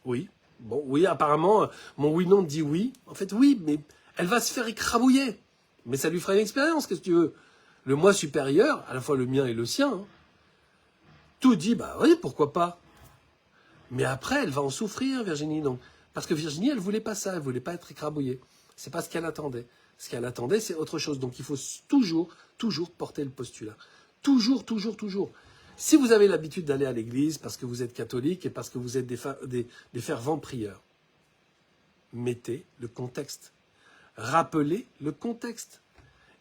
Oui. Bon, oui, apparemment, mon oui-non dit oui. En fait, oui, mais elle va se faire écrabouiller. Mais ça lui fera une expérience, qu'est-ce que tu veux? Le moi supérieur, à la fois le mien et le sien, tout dit, bah oui, pourquoi pas. Mais après, elle va en souffrir, Virginie. Donc, parce que Virginie, elle voulait pas ça, elle voulait pas être écrabouillée. C'est pas ce qu'elle attendait. Ce qu'elle attendait, c'est autre chose. Donc il faut toujours, toujours porter le postulat. Toujours, toujours, toujours. Si vous avez l'habitude d'aller à l'église parce que vous êtes catholique et parce que vous êtes des fervents prieurs, mettez le contexte. Rappelez le contexte.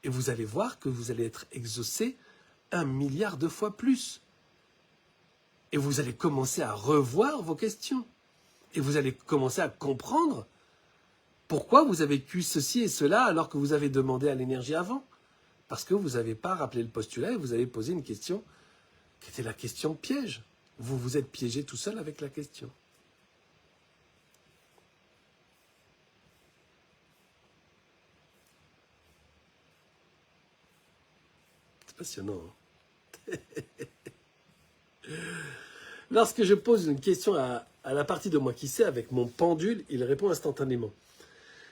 Et vous allez voir que vous allez être exaucé 1 milliard de fois plus. Et vous allez commencer à revoir vos questions. Et vous allez commencer à comprendre pourquoi vous avez vécu ceci et cela alors que vous avez demandé à l'énergie avant. Parce que vous n'avez pas rappelé le postulat et vous avez posé une question qui était la question piège. Vous vous êtes piégé tout seul avec la question. C'est passionnant, hein. Lorsque je pose une question à la partie de moi qui sait avec mon pendule, il répond instantanément.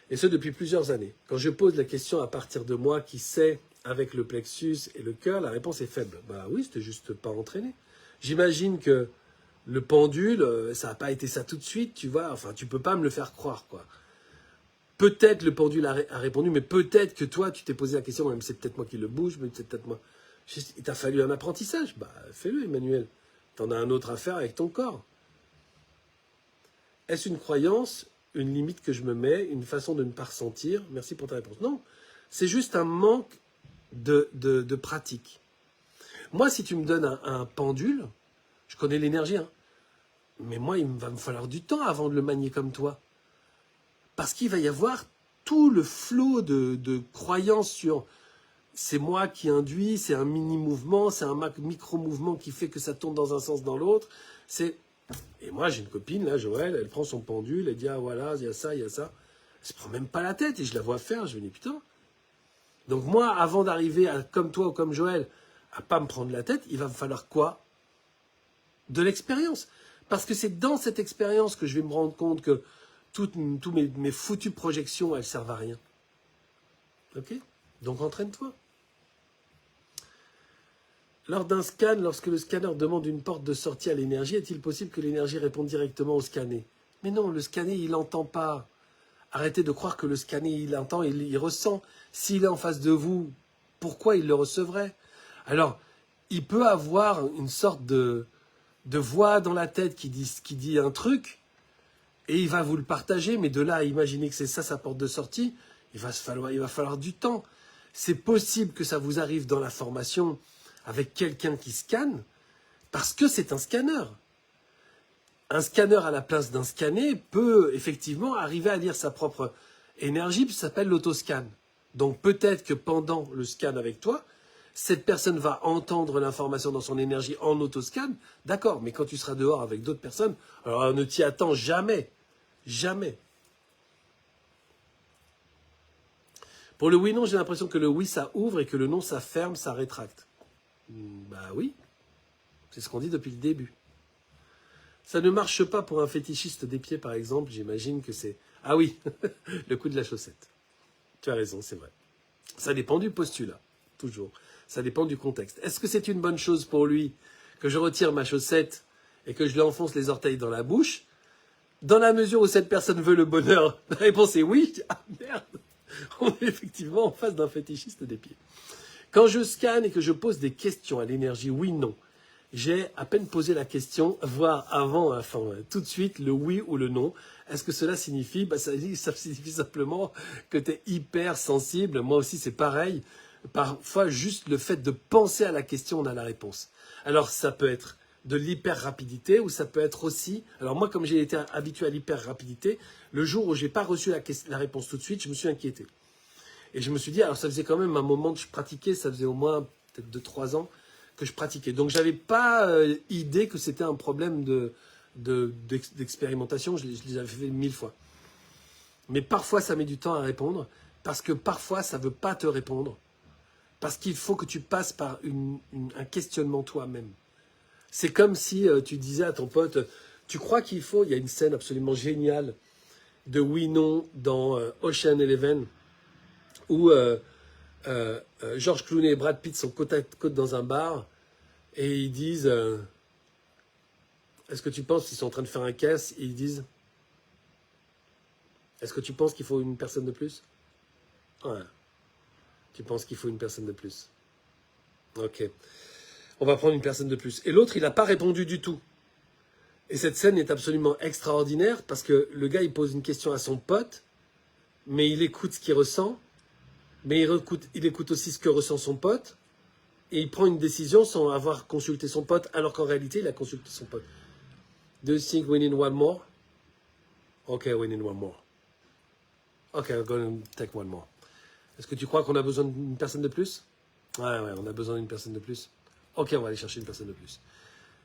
Et ce, depuis plusieurs années. Quand je pose la question à partir de moi qui sait avec le plexus et le cœur, la réponse est faible. Bah oui, c'était juste pas entraîné. J'imagine que le pendule, ça n'a pas été ça tout de suite, tu vois. Enfin, tu peux pas me le faire croire, quoi. Peut-être le pendule a répondu, mais peut-être que toi, tu t'es posé la question, même c'est peut-être moi qui le bouge, mais c'est peut-être moi. Il t'a fallu un apprentissage. Bah, fais-le, Emmanuel. T'en as un autre à faire avec ton corps. Est-ce une croyance, une limite que je me mets, une façon de ne pas ressentir? Merci pour ta réponse. Non, c'est juste un manque de pratique. Moi, si tu me donnes un pendule, je connais l'énergie, hein, mais moi, il va me falloir du temps avant de le manier comme toi. Parce qu'il va y avoir tout le flot de croyances sur c'est moi qui induis, c'est un mini-mouvement, c'est un micro-mouvement qui fait que ça tourne dans un sens dans l'autre. Et moi, j'ai une copine, là, Joël, elle prend son pendule, elle dit, ah voilà, il y a ça, il y a ça. Elle se prend même pas la tête, et je la vois faire, je me dis, putain. Donc moi, avant d'arriver à, comme toi ou comme Joël, à pas me prendre la tête, il va me falloir quoi? De l'expérience. Parce que c'est dans cette expérience que je vais me rendre compte que toutes mes foutues projections, elles servent à rien. Ok? Donc entraîne-toi. Lors d'un scan, lorsque le scanner demande une porte de sortie à l'énergie, est-il possible que l'énergie réponde directement au scanné? Mais non, le scanné, il n'entend pas. Arrêtez de croire que le scanné, il entend, il ressent. S'il est en face de vous, pourquoi il le recevrait? Alors, il peut avoir une sorte de voix dans la tête qui dit un truc, et il va vous le partager, mais de là à imaginer que c'est ça sa porte de sortie, il va falloir du temps. C'est possible que ça vous arrive dans la formation avec quelqu'un qui scanne, parce que c'est un scanner. Un scanner à la place d'un scanné peut effectivement arriver à lire sa propre énergie, puis ça s'appelle l'autoscan. Donc peut-être que pendant le scan avec toi, cette personne va entendre l'information dans son énergie en autoscan, d'accord, mais quand tu seras dehors avec d'autres personnes, alors ne t'y attends jamais. Jamais. Pour le oui-non, j'ai l'impression que le oui, ça ouvre et que le non, ça ferme, ça rétracte. Bah oui, c'est ce qu'on dit depuis le début. Ça ne marche pas pour un fétichiste des pieds, par exemple, j'imagine que c'est... Ah oui, le coup de la chaussette. Tu as raison, c'est vrai. Ça dépend du postulat, toujours. Ça dépend du contexte. Est-ce que c'est une bonne chose pour lui que je retire ma chaussette et que je lui enfonce les orteils dans la bouche? Dans la mesure où cette personne veut le bonheur, la réponse est oui. Ah merde, on est effectivement en face d'un fétichiste des pieds. Quand je scanne et que je pose des questions à l'énergie oui, non, j'ai à peine posé la question, voire avant, enfin, tout de suite, le oui ou le non. Est-ce que cela signifie? Ça signifie simplement que tu es hyper sensible. Moi aussi, c'est pareil. Parfois, juste le fait de penser à la question, on a la réponse. Alors, ça peut être de l'hyper-rapidité ou ça peut être aussi... Alors moi, comme j'ai été habitué à l'hyper-rapidité, le jour où j'ai pas reçu la réponse tout de suite, je me suis inquiété. Et je me suis dit, alors ça faisait quand même un moment que je pratiquais, ça faisait au moins peut-être 2-3 ans que je pratiquais. Donc j'avais pas idée que c'était un problème d'expérimentation, je les avais fait 1000 fois. Mais parfois ça met du temps à répondre, parce que parfois ça veut pas te répondre, parce qu'il faut que tu passes par un questionnement toi-même. C'est comme si tu disais à ton pote, tu crois qu'il faut, il y a une scène absolument géniale de oui-non dans Ocean Eleven, où George Clooney et Brad Pitt sont côte à côte dans un bar et ils disent Est-ce que tu penses qu'ils sont en train de faire un caisse et ils disent... Est-ce que tu penses qu'il faut une personne de plus? Ouais. Tu penses qu'il faut une personne de plus? Ok. On va prendre une personne de plus. Et l'autre, il n'a pas répondu du tout. Et cette scène est absolument extraordinaire parce que le gars, il pose une question à son pote, mais il écoute ce qu'il ressent, mais il écoute aussi ce que ressent son pote, et il prend une décision sans avoir consulté son pote, alors qu'en réalité, il a consulté son pote. Do you think we need one more? Ok, we need one more. Ok, I'm going to take one more. Est-ce que tu crois qu'on a besoin d'une personne de plus? Ouais, on a besoin d'une personne de plus. Ok, on va aller chercher une personne de plus.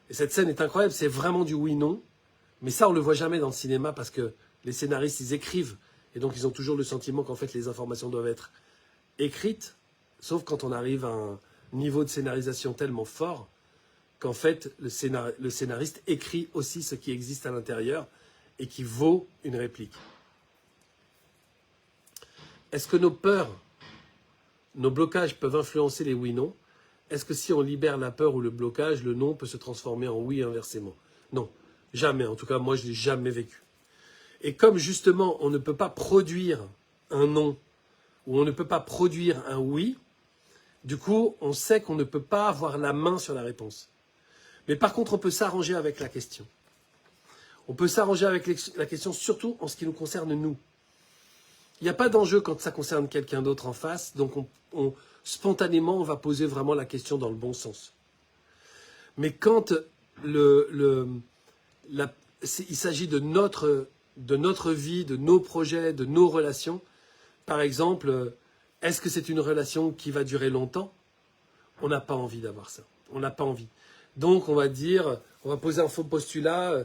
Et cette scène est incroyable, c'est vraiment du oui-non. Mais ça, on le voit jamais dans le cinéma parce que les scénaristes, ils écrivent. Et donc, ils ont toujours le sentiment qu'en fait, les informations doivent être écrites. Sauf quand on arrive à un niveau de scénarisation tellement fort qu'en fait, le scénariste écrit aussi ce qui existe à l'intérieur et qui vaut une réplique. Est-ce que nos peurs, nos blocages peuvent influencer les oui-non? Est-ce que si on libère la peur ou le blocage, le non peut se transformer en oui inversement? Non, jamais. En tout cas, moi, je ne l'ai jamais vécu. Et comme justement, on ne peut pas produire un non ou on ne peut pas produire un oui, du coup, on sait qu'on ne peut pas avoir la main sur la réponse. Mais par contre, on peut s'arranger avec la question. On peut s'arranger avec la question, surtout en ce qui nous concerne nous. Il n'y a pas d'enjeu quand ça concerne quelqu'un d'autre en face, donc spontanément, on va poser vraiment la question dans le bon sens. Mais quand il s'agit de notre vie, de nos projets, de nos relations, par exemple, est-ce que c'est une relation qui va durer longtemps? On n'a pas envie d'avoir ça. On n'a pas envie. Donc, on va poser un faux postulat,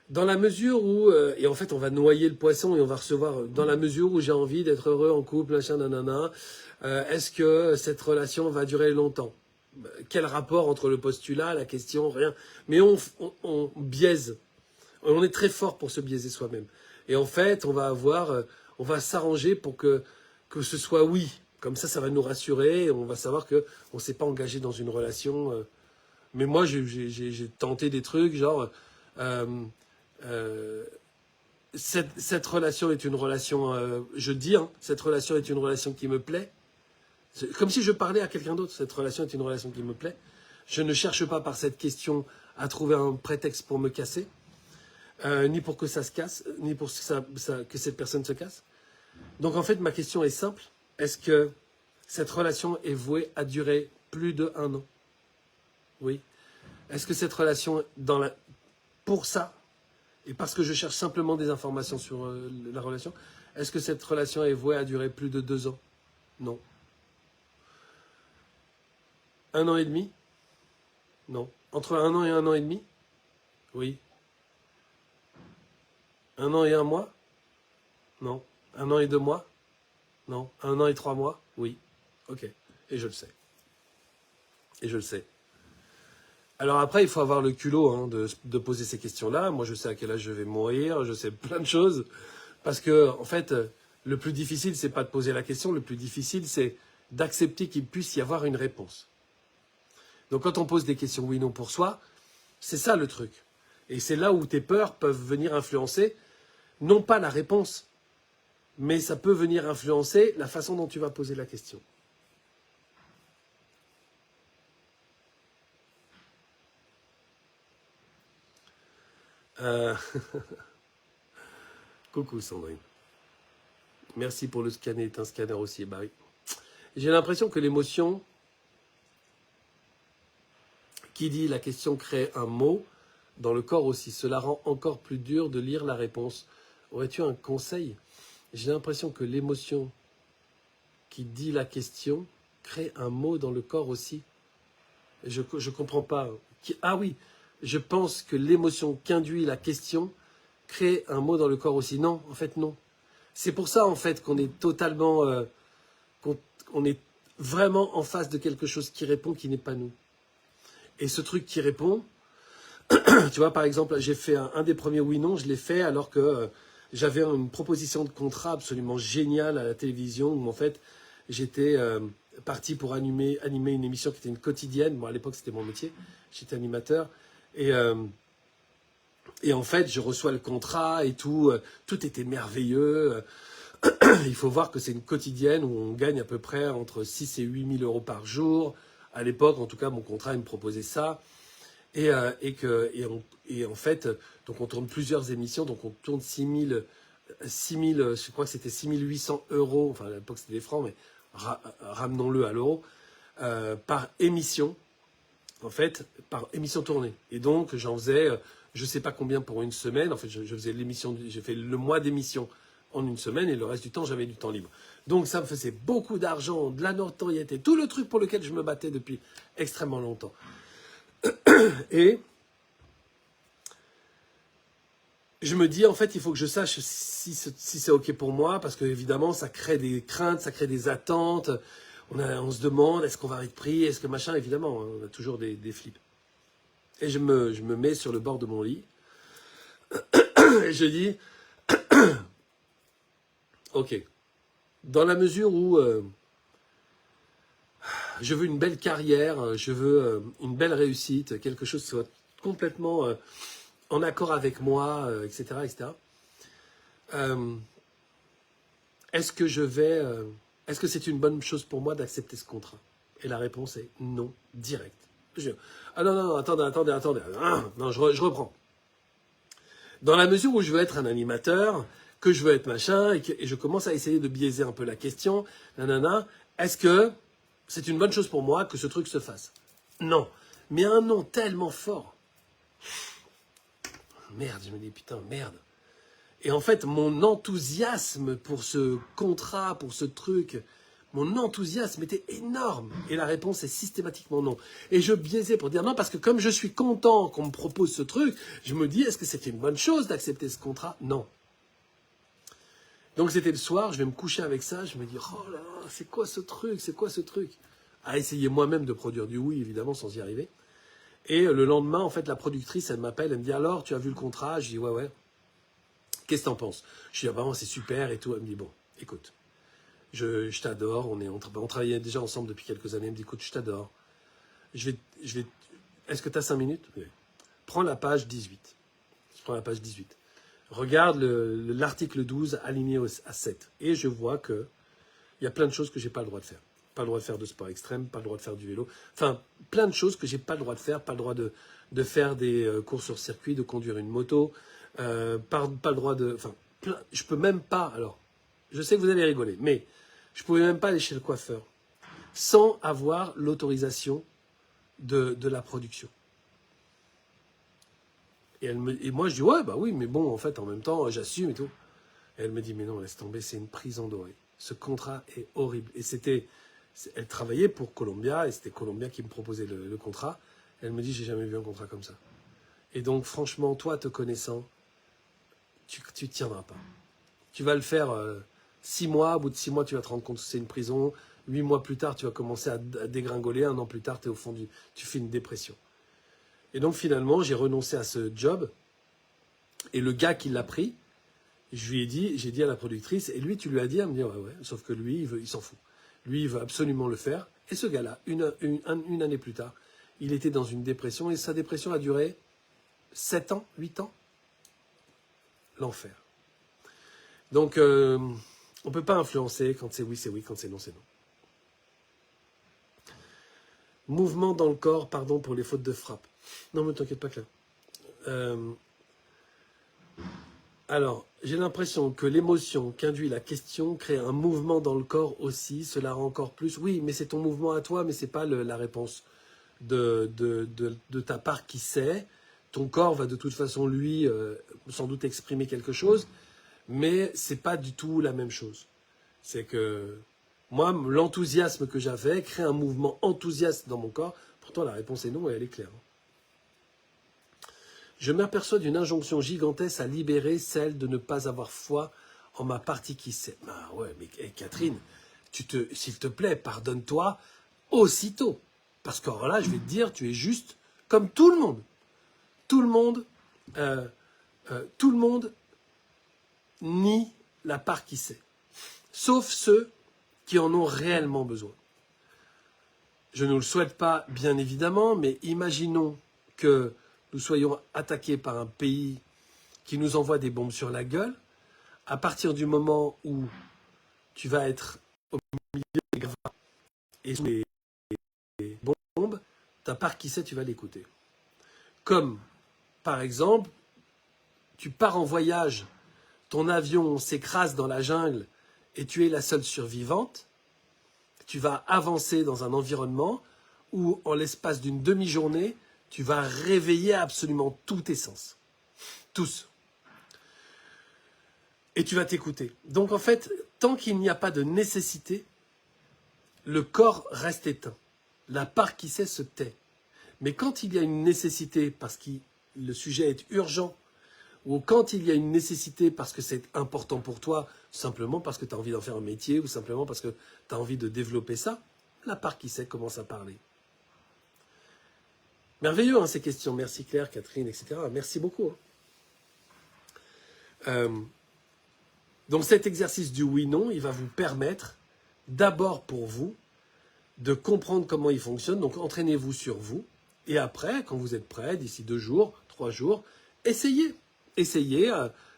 dans la mesure où, et en fait on va noyer le poisson et on va recevoir, dans la mesure où j'ai envie d'être heureux en couple, machin, nanana, est-ce que cette relation va durer longtemps? Quel rapport entre le postulat, la question, rien. Mais on biaise. On est très fort pour se biaiser soi-même. Et en fait, on va s'arranger pour que ce soit oui. Comme ça va nous rassurer et on va savoir qu'on ne s'est pas engagé dans une relation. Mais moi, j'ai tenté des trucs, genre... cette relation est une relation, je dis, cette relation est une relation qui me plaît. C'est comme si je parlais à quelqu'un d'autre. Cette relation est une relation qui me plaît. Je ne cherche pas par cette question à trouver un prétexte pour me casser, ni pour que ça se casse, ni pour que cette personne se casse. Donc en fait, ma question est simple. Est-ce que cette relation est vouée à durer plus d'1 an? Oui. Est-ce que cette relation, pour ça, et parce que je cherche simplement des informations sur la relation, est-ce que cette relation est vouée à durer plus de 2 ans? Non. 1 an et demi? Non. Entre 1 an et 1 an et demi? Oui. 1 an et 1 mois? Non. 1 an et 2 mois? Non. 1 an et 3 mois? Oui. Ok. Et je le sais. Et je le sais. Alors après, il faut avoir le culot de poser ces questions-là. Moi, je sais à quel âge je vais mourir, je sais plein de choses. Parce que, en fait, le plus difficile, c'est pas de poser la question. Le plus difficile, c'est d'accepter qu'il puisse y avoir une réponse. Donc quand on pose des questions oui, non pour soi, c'est ça le truc. Et c'est là où tes peurs peuvent venir influencer, non pas la réponse, mais ça peut venir influencer la façon dont tu vas poser la question. Coucou Sandrine. Merci pour le scanner, est un scanner aussi. Bah oui. J'ai l'impression que l'émotion qui dit la question crée un mot dans le corps aussi. Cela rend encore plus dur de lire la réponse. Aurais-tu un conseil? J'ai l'impression que l'émotion qui dit la question crée un mot dans le corps aussi. Je ne comprends pas. Ah oui, je pense que l'émotion qu'induit la question crée un mot dans le corps aussi. Non, en fait, non. C'est pour ça, en fait, qu'on est totalement... qu'on est vraiment en face de quelque chose qui répond, qui n'est pas nous. Et ce truc qui répond, tu vois, par exemple, j'ai fait un des premiers oui-non, je l'ai fait alors que j'avais une proposition de contrat absolument géniale à la télévision, où en fait, j'étais parti pour animer une émission qui était une quotidienne. Bon, à l'époque, c'était mon métier, j'étais animateur. Et en fait, je reçois le contrat et tout. Tout était merveilleux. Il faut voir que c'est une quotidienne où on gagne à peu près entre 6 et 8 000 euros par jour. À l'époque, en tout cas, mon contrat, il me proposait ça. Et en fait, donc on tourne plusieurs émissions. Donc on tourne 6 000, je crois que c'était 6 800 euros. Enfin, à l'époque, c'était des francs, mais ramenons-le à l'euro. Par émission, en fait, par émission tournée. Et donc, j'en faisais, je sais pas combien pour une semaine. En fait, je faisais l'émission, j'ai fait le mois d'émission en une semaine et le reste du temps, j'avais du temps libre. Donc, ça me faisait beaucoup d'argent, de la notoriété, tout le truc pour lequel je me battais depuis extrêmement longtemps. Et je me dis, en fait, il faut que je sache si c'est OK pour moi, parce que évidemment, ça crée des craintes, ça crée des attentes. On se demande, est-ce qu'on va être pris, est-ce que machin, évidemment, on a toujours des flips. Et je me mets sur le bord de mon lit, et je dis, OK, dans la mesure où je veux une belle carrière, je veux une belle réussite, quelque chose qui soit complètement en accord avec moi, etc., etc. Est-ce que c'est une bonne chose pour moi d'accepter ce contrat? Et la réponse est non, direct. Ah non, attendez. Non, je reprends. Dans la mesure où je veux être un animateur, que je veux être machin, et je commence à essayer de biaiser un peu la question, est-ce que c'est une bonne chose pour moi que ce truc se fasse? Non. Mais un non tellement fort. Merde, je me dis, putain, merde. Et en fait, mon enthousiasme pour ce contrat, pour ce truc, mon enthousiasme était énorme. Et la réponse est systématiquement non. Et je biaisais pour dire non, parce que comme je suis content qu'on me propose ce truc, je me dis, est-ce que c'était une bonne chose d'accepter ce contrat? Non. Donc c'était le soir, je vais me coucher avec ça, je me dis, oh là là, c'est quoi ce truc? À essayer moi-même de produire du oui, évidemment, sans y arriver. Et le lendemain, en fait, la productrice, elle m'appelle, elle me dit, alors, tu as vu le contrat? Je dis, ouais. Qu'est-ce que t'en penses? Je dis, ah bah, c'est super et tout. Elle me dit, bon, écoute, je t'adore, on travaillait déjà ensemble depuis quelques années. Elle me dit, écoute, je t'adore. Est-ce que tu as 5 minutes? Oui. Prends la page 18. Je prends la page 18. Regarde l'article 12 aligné à 7. Et je vois qu'il y a plein de choses que j'ai pas le droit de faire. Pas le droit de faire de sport extrême, pas le droit de faire du vélo. Enfin, plein de choses que j'ai pas le droit de faire. Pas le droit de faire des courses sur circuit, de conduire une moto. Pas le droit de... Enfin, je peux même pas... Alors, je sais que vous allez rigoler, mais je pouvais même pas aller chez le coiffeur sans avoir l'autorisation de la production. Et moi, je dis, ouais, bah oui, mais bon, en fait, en même temps, j'assume et tout. Et elle me dit, mais non, laisse tomber, c'est une prison dorée. Ce contrat est horrible. Et elle travaillait pour Columbia, et c'était Columbia qui me proposait le contrat. Elle me dit, j'ai jamais vu un contrat comme ça. Et donc, franchement, toi, te connaissant, tu tiendras pas. Tu vas le faire 6 mois, au bout de 6 mois, tu vas te rendre compte que c'est une prison. 8 mois plus tard, tu vas commencer à dégringoler. 1 an plus tard, tu es au fond tu fais une dépression. Et donc, finalement, j'ai renoncé à ce job. Et le gars qui l'a pris, j'ai dit à la productrice, et lui, tu lui as dit? Elle me dit, ouais. Sauf que lui, il s'en fout. Lui, il veut absolument le faire. Et ce gars-là, une année plus tard, il était dans une dépression, et sa dépression a duré 7 ans, 8 ans. L'enfer. Donc, on ne peut pas influencer. Quand c'est oui, quand c'est non, c'est non. Mouvement dans le corps, pardon pour les fautes de frappe. Non, mais t'inquiète pas, Claire. Alors, j'ai l'impression que l'émotion qu'induit la question crée un mouvement dans le corps aussi. Cela rend encore plus... Oui, mais c'est ton mouvement à toi, mais ce n'est pas la réponse de ta part qui sait. Ton corps va de toute façon, lui, sans doute exprimer quelque chose, mais ce n'est pas du tout la même chose. C'est que moi, l'enthousiasme que j'avais crée un mouvement enthousiaste dans mon corps. Pourtant, la réponse est non et elle est claire. Je m'aperçois d'une injonction gigantesque à libérer celle de ne pas avoir foi en ma partie qui sait. Ah ouais, mais Catherine, s'il te plaît, pardonne-toi aussitôt. Parce que alors là, je vais te dire, tu es juste comme tout le monde. Tout le monde nie la part qui sait. Sauf ceux qui en ont réellement besoin. Je ne le souhaite pas, bien évidemment, mais imaginons que nous soyons attaqués par un pays qui nous envoie des bombes sur la gueule, à partir du moment où tu vas être au milieu des gravats et sous les bombes, ta part qui sait, tu vas l'écouter. Comme, par exemple, tu pars en voyage, ton avion s'écrase dans la jungle et tu es la seule survivante, tu vas avancer dans un environnement où, en l'espace d'une demi-journée, tu vas réveiller absolument tous tes sens. Tous. Et tu vas t'écouter. Donc en fait, tant qu'il n'y a pas de nécessité, le corps reste éteint. La part qui sait se tait. Mais quand il y a une nécessité parce que le sujet est urgent, ou quand il y a une nécessité parce que c'est important pour toi, simplement parce que tu as envie d'en faire un métier, ou simplement parce que tu as envie de développer ça, la part qui sait commence à parler. Merveilleux, hein, ces questions. Merci Claire, Catherine, etc. Merci beaucoup. Donc cet exercice du oui-non, il va vous permettre, d'abord pour vous, de comprendre comment il fonctionne. Donc entraînez-vous sur vous. Et après, quand vous êtes prêt, d'ici 2 jours, 3 jours, essayez. Essayez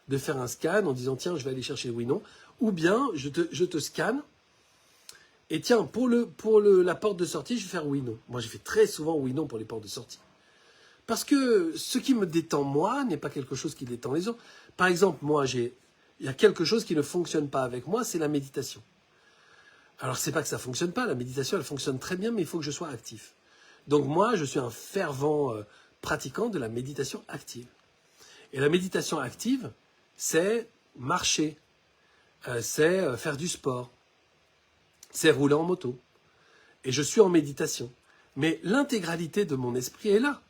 de faire un scan en disant, tiens, je vais aller chercher le oui-non. Ou bien, je te scanne. Et tiens, pour la porte de sortie, je vais faire oui-non. Moi, j'ai fait très souvent oui-non pour les portes de sortie. Parce que ce qui me détend, moi, n'est pas quelque chose qui détend les autres. Par exemple, moi, il y a quelque chose qui ne fonctionne pas avec moi, c'est la méditation. Alors, c'est pas que ça fonctionne pas. La méditation, elle fonctionne très bien, mais il faut que je sois actif. Donc, moi, je suis un fervent pratiquant de la méditation active. Et la méditation active, c'est marcher, c'est faire du sport, c'est rouler en moto. Et je suis en méditation. Mais l'intégralité de mon esprit est là.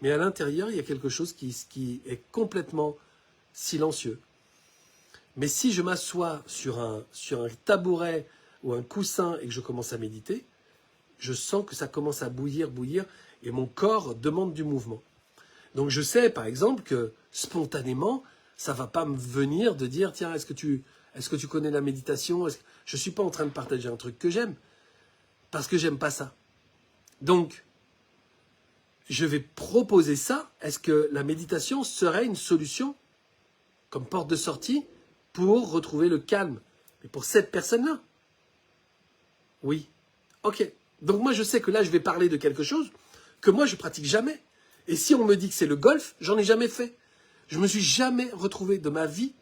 Mais à l'intérieur, il y a quelque chose qui est complètement silencieux. Mais si je m'assois sur un tabouret ou un coussin et que je commence à méditer, je sens que ça commence à bouillir, et mon corps demande du mouvement. Donc je sais, par exemple, que spontanément, ça ne va pas me venir de dire, tiens, est-ce que tu connais la méditation ? Je ne suis pas en train de partager un truc que j'aime, parce que j'aime pas ça. Donc, je vais proposer ça. Est-ce que la méditation serait une solution, comme porte de sortie, pour retrouver le calme ? Mais pour cette personne-là ? Oui. Ok. Donc moi, je sais que là, je vais parler de quelque chose que moi, je pratique jamais. Et si on me dit que c'est le golf, j'en ai jamais fait. Je me suis jamais retrouvé de ma vie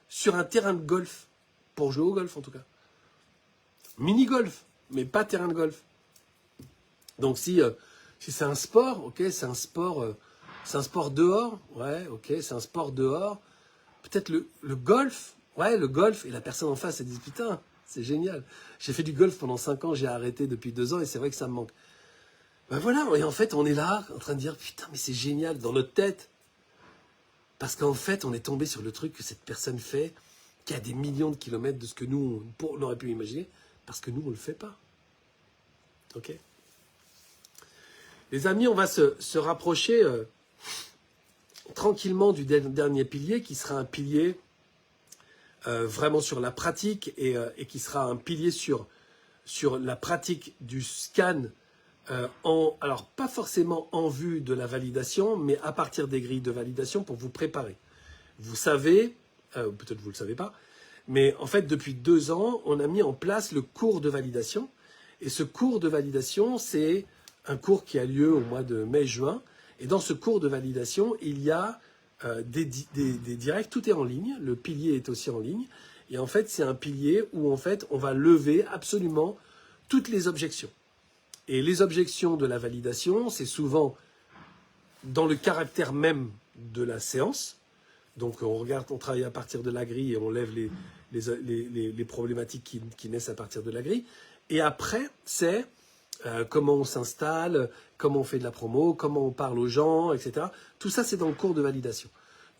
sur un terrain de golf. Pour jouer au golf, en tout cas. Mini-golf, mais pas terrain de golf. Donc si c'est un sport, ok, c'est un sport dehors, ouais, ok, c'est un sport dehors. Peut-être le golf, ouais, le golf, et la personne en face, elle dit, putain, c'est génial. J'ai fait du golf pendant 5 ans, j'ai arrêté depuis 2 ans, et c'est vrai que ça me manque. Ben voilà, et en fait, on est là, en train de dire, putain, mais c'est génial, dans notre tête. Parce qu'en fait, on est tombé sur le truc que cette personne fait, qui a des millions de kilomètres de ce que nous, on aurait pu imaginer, parce que nous, on ne le fait pas. Ok ? Les amis, on va se rapprocher tranquillement du dernier pilier, qui sera un pilier vraiment sur la pratique, et qui sera un pilier sur la pratique du scan, alors pas forcément en vue de la validation, mais à partir des grilles de validation pour vous préparer. Vous savez, peut-être vous ne le savez pas, mais en fait, depuis 2 ans, on a mis en place le cours de validation. Et ce cours de validation, c'est un cours qui a lieu au mois de mai-juin. Et dans ce cours de validation, il y a des directs, tout est en ligne. Le pilier est aussi en ligne. Et en fait, c'est un pilier où en fait, on va lever absolument toutes les objections. Et les objections de la validation, c'est souvent dans le caractère même de la séance. Donc on travaille à partir de la grille et on lève les problématiques qui naissent à partir de la grille. Et après, c'est comment on s'installe, comment on fait de la promo, comment on parle aux gens, etc. Tout ça, c'est dans le cours de validation.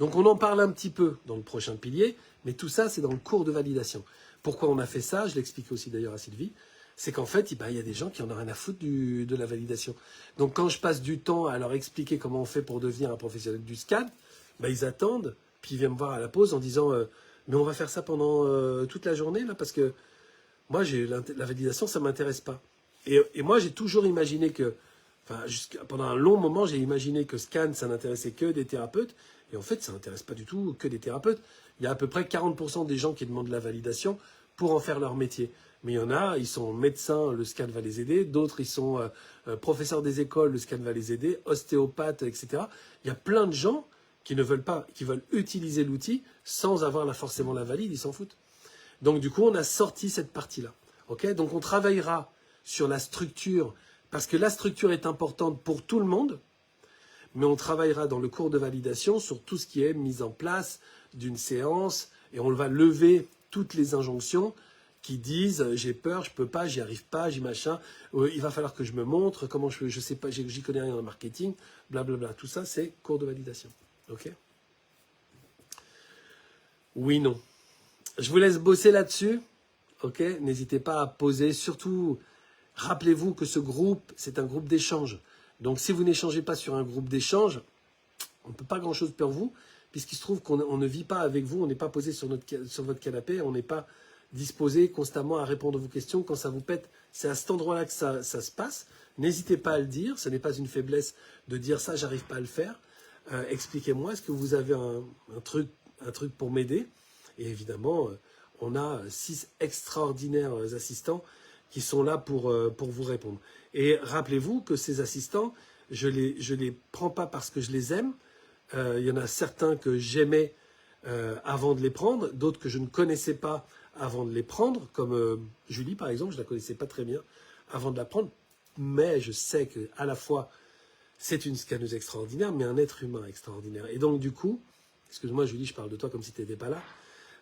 Donc on en parle un petit peu dans le prochain pilier, mais tout ça, c'est dans le cours de validation. Pourquoi on a fait ça ? Je l'explique aussi d'ailleurs à Sylvie. C'est qu'en fait, il y a des gens qui en ont rien à foutre de la validation. Donc quand je passe du temps à leur expliquer comment on fait pour devenir un professionnel du scan, ils attendent, puis ils viennent me voir à la pause en disant mais on va faire ça pendant toute la journée, là, parce que moi, la validation, ça ne m'intéresse pas. Et moi, j'ai toujours imaginé que Enfin, pendant un long moment, j'ai imaginé que Scan, ça n'intéressait que des thérapeutes. Et en fait, ça n'intéresse pas du tout que des thérapeutes. Il y a à peu près 40% des gens qui demandent la validation pour en faire leur métier. Mais il y en a, ils sont médecins, le Scan va les aider. D'autres, ils sont professeurs des écoles, le Scan va les aider. Ostéopathes, etc. Il y a plein de gens qui ne veulent pas, qui veulent utiliser l'outil sans avoir forcément la valide, ils s'en foutent. Donc du coup, on a sorti cette partie-là. Okay, donc on travaillera sur la structure, parce que la structure est importante pour tout le monde, mais on travaillera dans le cours de validation sur tout ce qui est mise en place d'une séance, et on va lever toutes les injonctions qui disent j'ai peur, je peux pas, j'y arrive pas, j'y machin, il va falloir que je me montre, comment je sais pas, j'y connais rien en marketing, blablabla. Tout ça, c'est cours de validation. Ok ? Oui, non. Je vous laisse bosser là-dessus. Ok ? N'hésitez pas à poser. Surtout, rappelez-vous que ce groupe, c'est un groupe d'échange. Donc, si vous n'échangez pas sur un groupe d'échange, on ne peut pas grand-chose pour vous, puisqu'il se trouve qu'on ne vit pas avec vous, on n'est pas posé sur votre canapé, on n'est pas disposé constamment à répondre à vos questions quand ça vous pète. C'est à cet endroit-là que ça se passe. N'hésitez pas à le dire. Ce n'est pas une faiblesse de dire ça, j'arrive pas à le faire. Expliquez-moi, est-ce que vous avez un truc pour m'aider ? Et évidemment, on a 6 extraordinaires assistants qui sont là pour vous répondre. Et rappelez-vous que ces assistants, je les prends pas parce que je les aime. Il y en a certains que j'aimais avant de les prendre, d'autres que je ne connaissais pas avant de les prendre, comme Julie par exemple, je ne la connaissais pas très bien avant de la prendre, mais je sais qu'à la fois c'est une scanneuse extraordinaire, mais un être humain extraordinaire. Et donc du coup, excuse-moi Julie, je parle de toi comme si tu n'étais pas là,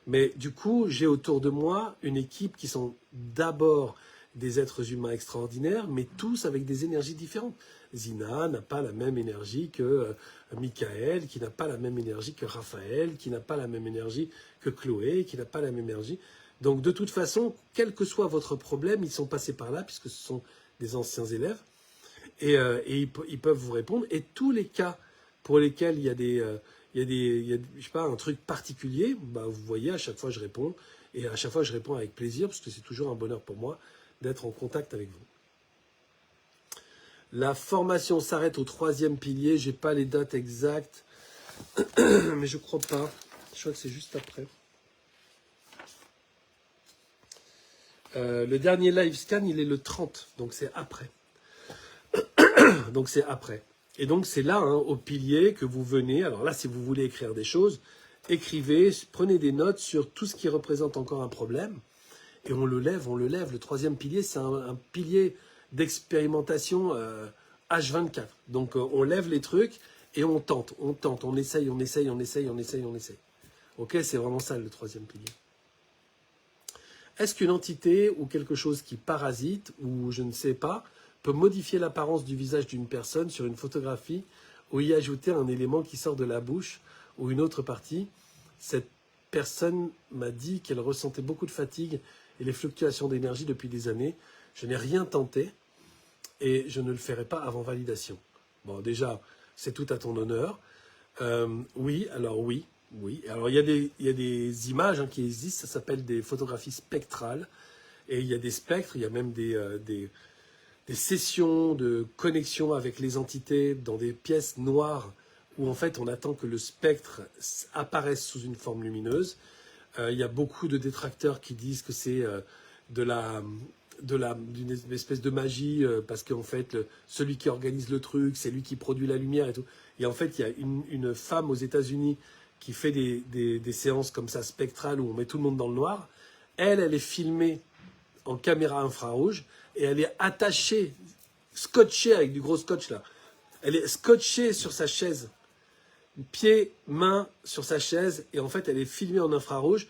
mais du coup, j'ai autour de moi une équipe qui sont d'abord des êtres humains extraordinaires, mais tous avec des énergies différentes. Zina n'a pas la même énergie que Michael, qui n'a pas la même énergie que Raphaël, qui n'a pas la même énergie que Chloé, qui n'a pas la même énergie. Donc de toute façon, quel que soit votre problème, ils sont passés par là, puisque ce sont des anciens élèves, et ils peuvent vous répondre. Et tous les cas pour lesquels il y a je sais pas, un truc particulier, bah, vous voyez, à chaque fois je réponds, et à chaque fois je réponds avec plaisir, parce que c'est toujours un bonheur pour moi d'être en contact avec vous. La formation s'arrête au 3e pilier, j'ai pas les dates exactes, mais je crois pas, je crois que c'est juste après. Le dernier live scan, il est le 30, donc c'est après. Donc c'est après. Et donc c'est là, hein, au pilier, que vous venez. Alors là, si vous voulez écrire des choses, écrivez, prenez des notes sur tout ce qui représente encore un problème. Et on le lève. Le 3e pilier, c'est un pilier d'expérimentation H24. Donc on lève les trucs et on tente, on essaye. Ok, c'est vraiment ça le 3e pilier. Est-ce qu'une entité ou quelque chose qui parasite, ou je ne sais pas, peut modifier l'apparence du visage d'une personne sur une photographie ou y ajouter un élément qui sort de la bouche ou une autre partie? Cette personne m'a dit qu'elle ressentait beaucoup de fatigue et les fluctuations d'énergie depuis des années. Je n'ai rien tenté et je ne le ferai pas avant validation. Bon, déjà, c'est tout à ton honneur. Oui. Alors, il y a des images qui existent, ça s'appelle des photographies spectrales. Et il y a des spectres, il y a même des sessions de connexion avec les entités dans des pièces noires où en fait on attend que le spectre apparaisse sous une forme lumineuse. Il y a beaucoup de détracteurs qui disent que c'est d'une espèce de magie parce qu'en fait celui qui organise le truc, c'est lui qui produit la lumière et tout. Et en fait il y a une femme aux États-Unis qui fait des séances comme ça spectrales où on met tout le monde dans le noir. Elle est filmée en caméra infrarouge et elle est attachée, scotchée avec du gros scotch là. Elle est scotchée sur sa chaise, pieds, mains sur sa chaise, et en fait elle est filmée en infrarouge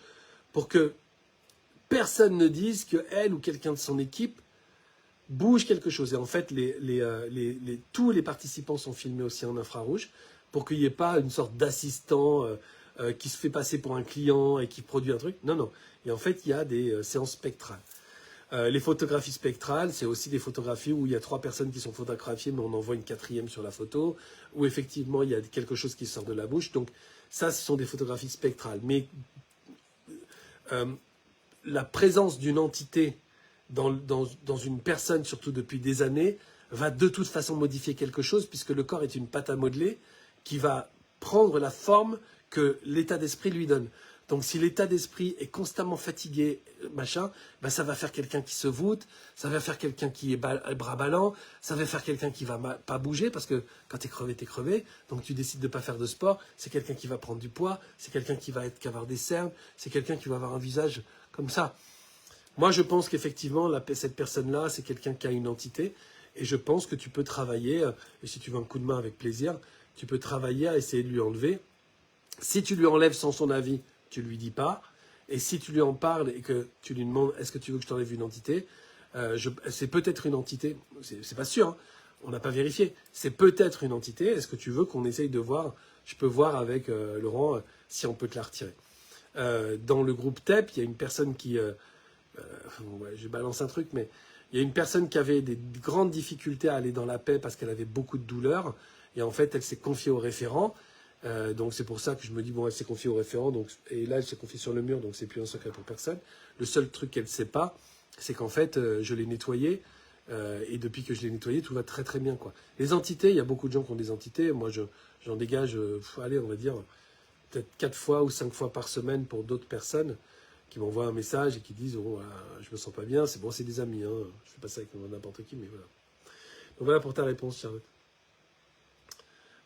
pour que personne ne dise que elle ou quelqu'un de son équipe bouge quelque chose. Et en fait tous les participants sont filmés aussi en infrarouge pour qu'il n'y ait pas une sorte d'assistant qui se fait passer pour un client et qui produit un truc. Non. Et en fait il y a des séances spectrales. Les photographies spectrales, c'est aussi des photographies où il y a 3 personnes qui sont photographiées, mais on en voit une 4e sur la photo, où effectivement il y a quelque chose qui sort de la bouche. Donc ça, ce sont des photographies spectrales. Mais la présence d'une entité dans une personne, surtout depuis des années, va de toute façon modifier quelque chose, puisque le corps est une pâte à modeler qui va prendre la forme que l'état d'esprit lui donne. Donc si l'état d'esprit est constamment fatigué, machin, ben ça va faire quelqu'un qui se voûte, ça va faire quelqu'un qui est bras ballants, ça va faire quelqu'un qui va pas bouger, parce que quand t'es crevé, donc tu décides de pas faire de sport, c'est quelqu'un qui va prendre du poids, c'est quelqu'un qui va avoir des cernes, c'est quelqu'un qui va avoir un visage comme ça. Moi je pense qu'effectivement, cette personne-là, c'est quelqu'un qui a une entité, et je pense que tu peux travailler, et si tu veux un coup de main avec plaisir, tu peux travailler à essayer de lui enlever. Si tu lui enlèves sans son avis, tu lui dis pas. Et si tu lui en parles et que tu lui demandes est-ce que tu veux que je t'enlève une entité, c'est peut-être une entité, c'est pas sûr, hein, on n'a pas vérifié, c'est peut-être une entité, est-ce que tu veux qu'on essaye de voir, je peux voir avec Laurent si on peut te la retirer. Dans le groupe TEP, il y a une personne qui, ouais, je balance un truc, mais il y a une personne qui avait des grandes difficultés à aller dans la paix parce qu'elle avait beaucoup de douleurs, et en fait elle s'est confiée au référent. Donc c'est pour ça que je me dis, bon, elle s'est confiée au référent, donc, et là elle s'est confiée sur le mur, donc c'est plus un secret pour personne. Le seul truc qu'elle ne sait pas, c'est qu'en fait, je l'ai nettoyé, et depuis que je l'ai nettoyé, tout va très très bien, quoi. Les entités, il y a beaucoup de gens qui ont des entités, moi j'en dégage, allez, on va dire, peut-être 4 fois ou 5 fois par semaine pour d'autres personnes qui m'envoient un message et qui disent, oh, je me sens pas bien, c'est bon, c'est des amis, hein. Je fais pas ça avec n'importe qui, mais voilà. Donc voilà pour ta réponse, Charlotte.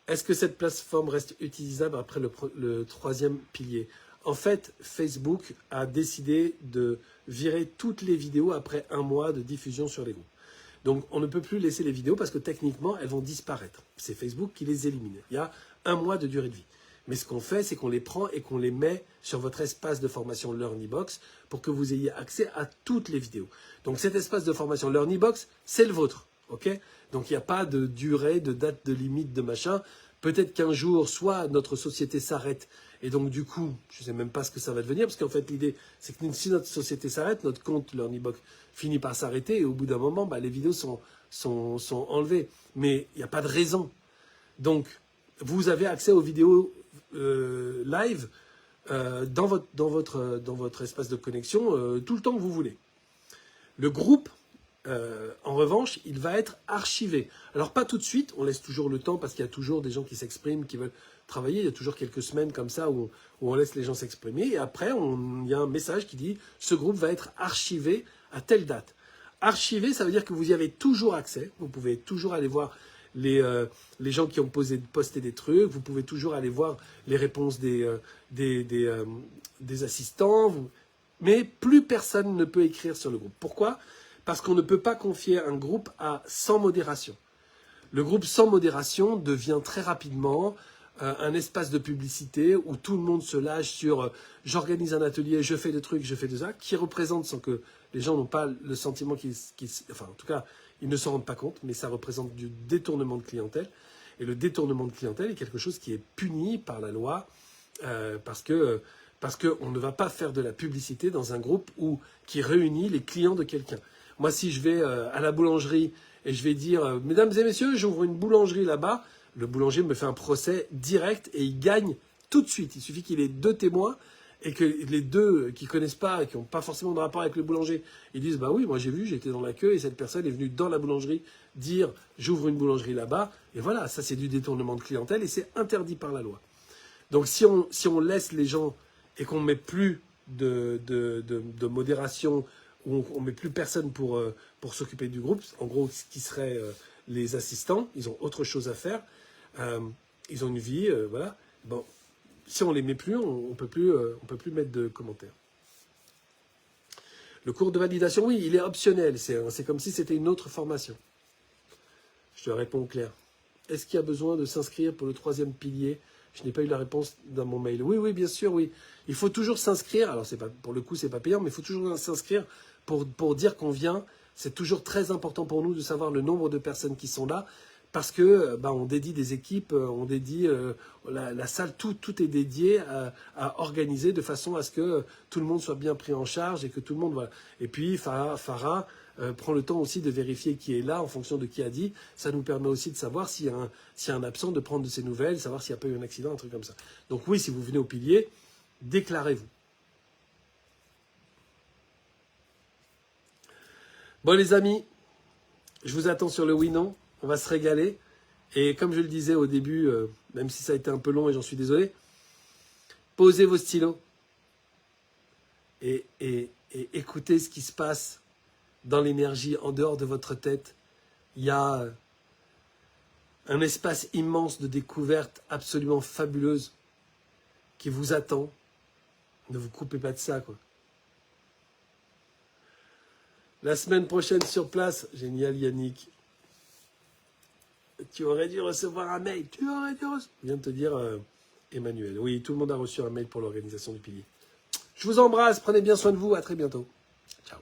Est-ce que cette plateforme reste utilisable après le troisième pilier? En fait, Facebook a décidé de virer toutes les vidéos après 1 mois de diffusion sur les groupes. Donc, on ne peut plus laisser les vidéos parce que techniquement, elles vont disparaître. C'est Facebook qui les élimine. Il y a 1 mois de durée de vie. Mais ce qu'on fait, c'est qu'on les prend et qu'on les met sur votre espace de formation LearnyBox pour que vous ayez accès à toutes les vidéos. Donc, cet espace de formation LearnyBox, c'est le vôtre. Ok? Donc il n'y a pas de durée, de date, de limite, de machin. Peut-être qu'un jour, soit notre société s'arrête, et donc du coup, je ne sais même pas ce que ça va devenir, parce qu'en fait l'idée, c'est que si notre société s'arrête, notre compte LearnyBox finit par s'arrêter, et au bout d'un moment, les vidéos sont enlevées. Mais il n'y a pas de raison. Donc, vous avez accès aux vidéos live dans votre espace de connexion tout le temps que vous voulez. Le groupe, en revanche, il va être archivé. Alors pas tout de suite, on laisse toujours le temps parce qu'il y a toujours des gens qui s'expriment, qui veulent travailler. Il y a toujours quelques semaines comme ça où on laisse les gens s'exprimer. Et après, il y a un message qui dit « Ce groupe va être archivé à telle date ». Archivé, ça veut dire que vous y avez toujours accès. Vous pouvez toujours aller voir les gens qui ont posté des trucs. Vous pouvez toujours aller voir les réponses des assistants. Mais plus personne ne peut écrire sur le groupe. Pourquoi ? Parce qu'on ne peut pas confier un groupe sans modération. Le groupe sans modération devient très rapidement un espace de publicité où tout le monde se lâche sur j'organise un atelier, je fais des trucs, je fais de ça, qui représente, sans que les gens n'ont pas le sentiment enfin en tout cas, ils ne s'en rendent pas compte, mais ça représente du détournement de clientèle. Et le détournement de clientèle est quelque chose qui est puni par la loi parce qu'on ne va pas faire de la publicité dans un groupe qui réunit les clients de quelqu'un. Moi, si je vais à la boulangerie et je vais dire « Mesdames et messieurs, j'ouvre une boulangerie là-bas », le boulanger me fait un procès direct et il gagne tout de suite. Il suffit qu'il ait 2 témoins et que les 2 qui ne connaissent pas et qui n'ont pas forcément de rapport avec le boulanger, ils disent « Bah oui, moi j'ai vu, j'étais dans la queue et cette personne est venue dans la boulangerie dire « J'ouvre une boulangerie là-bas ». Et voilà, ça c'est du détournement de clientèle et c'est interdit par la loi. Donc si on laisse les gens et qu'on ne met plus de modération, où on ne met plus personne pour s'occuper du groupe, en gros, ce qui serait les assistants, ils ont autre chose à faire, ils ont une vie, voilà. Bon, si on ne les met plus, on peut plus mettre de commentaires. Le cours de validation, oui, il est optionnel, c'est comme si c'était une autre formation. Je te réponds clair. Est-ce qu'il y a besoin de s'inscrire pour le 3e pilier ? Je n'ai pas eu la réponse dans mon mail. Oui, bien sûr, oui. Il faut toujours s'inscrire. Alors, pour le coup, c'est pas payant, mais il faut toujours s'inscrire pour dire qu'on vient. C'est toujours très important pour nous de savoir le nombre de personnes qui sont là, parce que on dédie des équipes, on dédie la salle, tout est dédié à organiser de façon à ce que tout le monde soit bien pris en charge et que tout le monde voilà. Et puis Farah prend le temps aussi de vérifier qui est là en fonction de qui a dit. Ça nous permet aussi de savoir s'il y a un absent, de prendre de ses nouvelles, savoir s'il n'y a pas eu un accident, un truc comme ça. Donc oui, si vous venez au pilier, déclarez-vous. Bon les amis, Je vous attends sur le oui-non. On va se régaler. Et comme je le disais au début, même si ça a été un peu long et j'en suis désolé, posez vos stylos et écoutez ce qui se passe dans l'énergie en dehors de votre tête. Il y a un espace immense de découvertes absolument fabuleuses qui vous attend. Ne vous coupez pas de ça, quoi. La semaine prochaine sur place, génial Yannick. Tu aurais dû recevoir un mail. Tu aurais dû recevoir. Vient de te dire Emmanuel. Oui, tout le monde a reçu un mail pour l'organisation du pilier. Je vous embrasse, prenez bien soin de vous, à très bientôt. Ciao.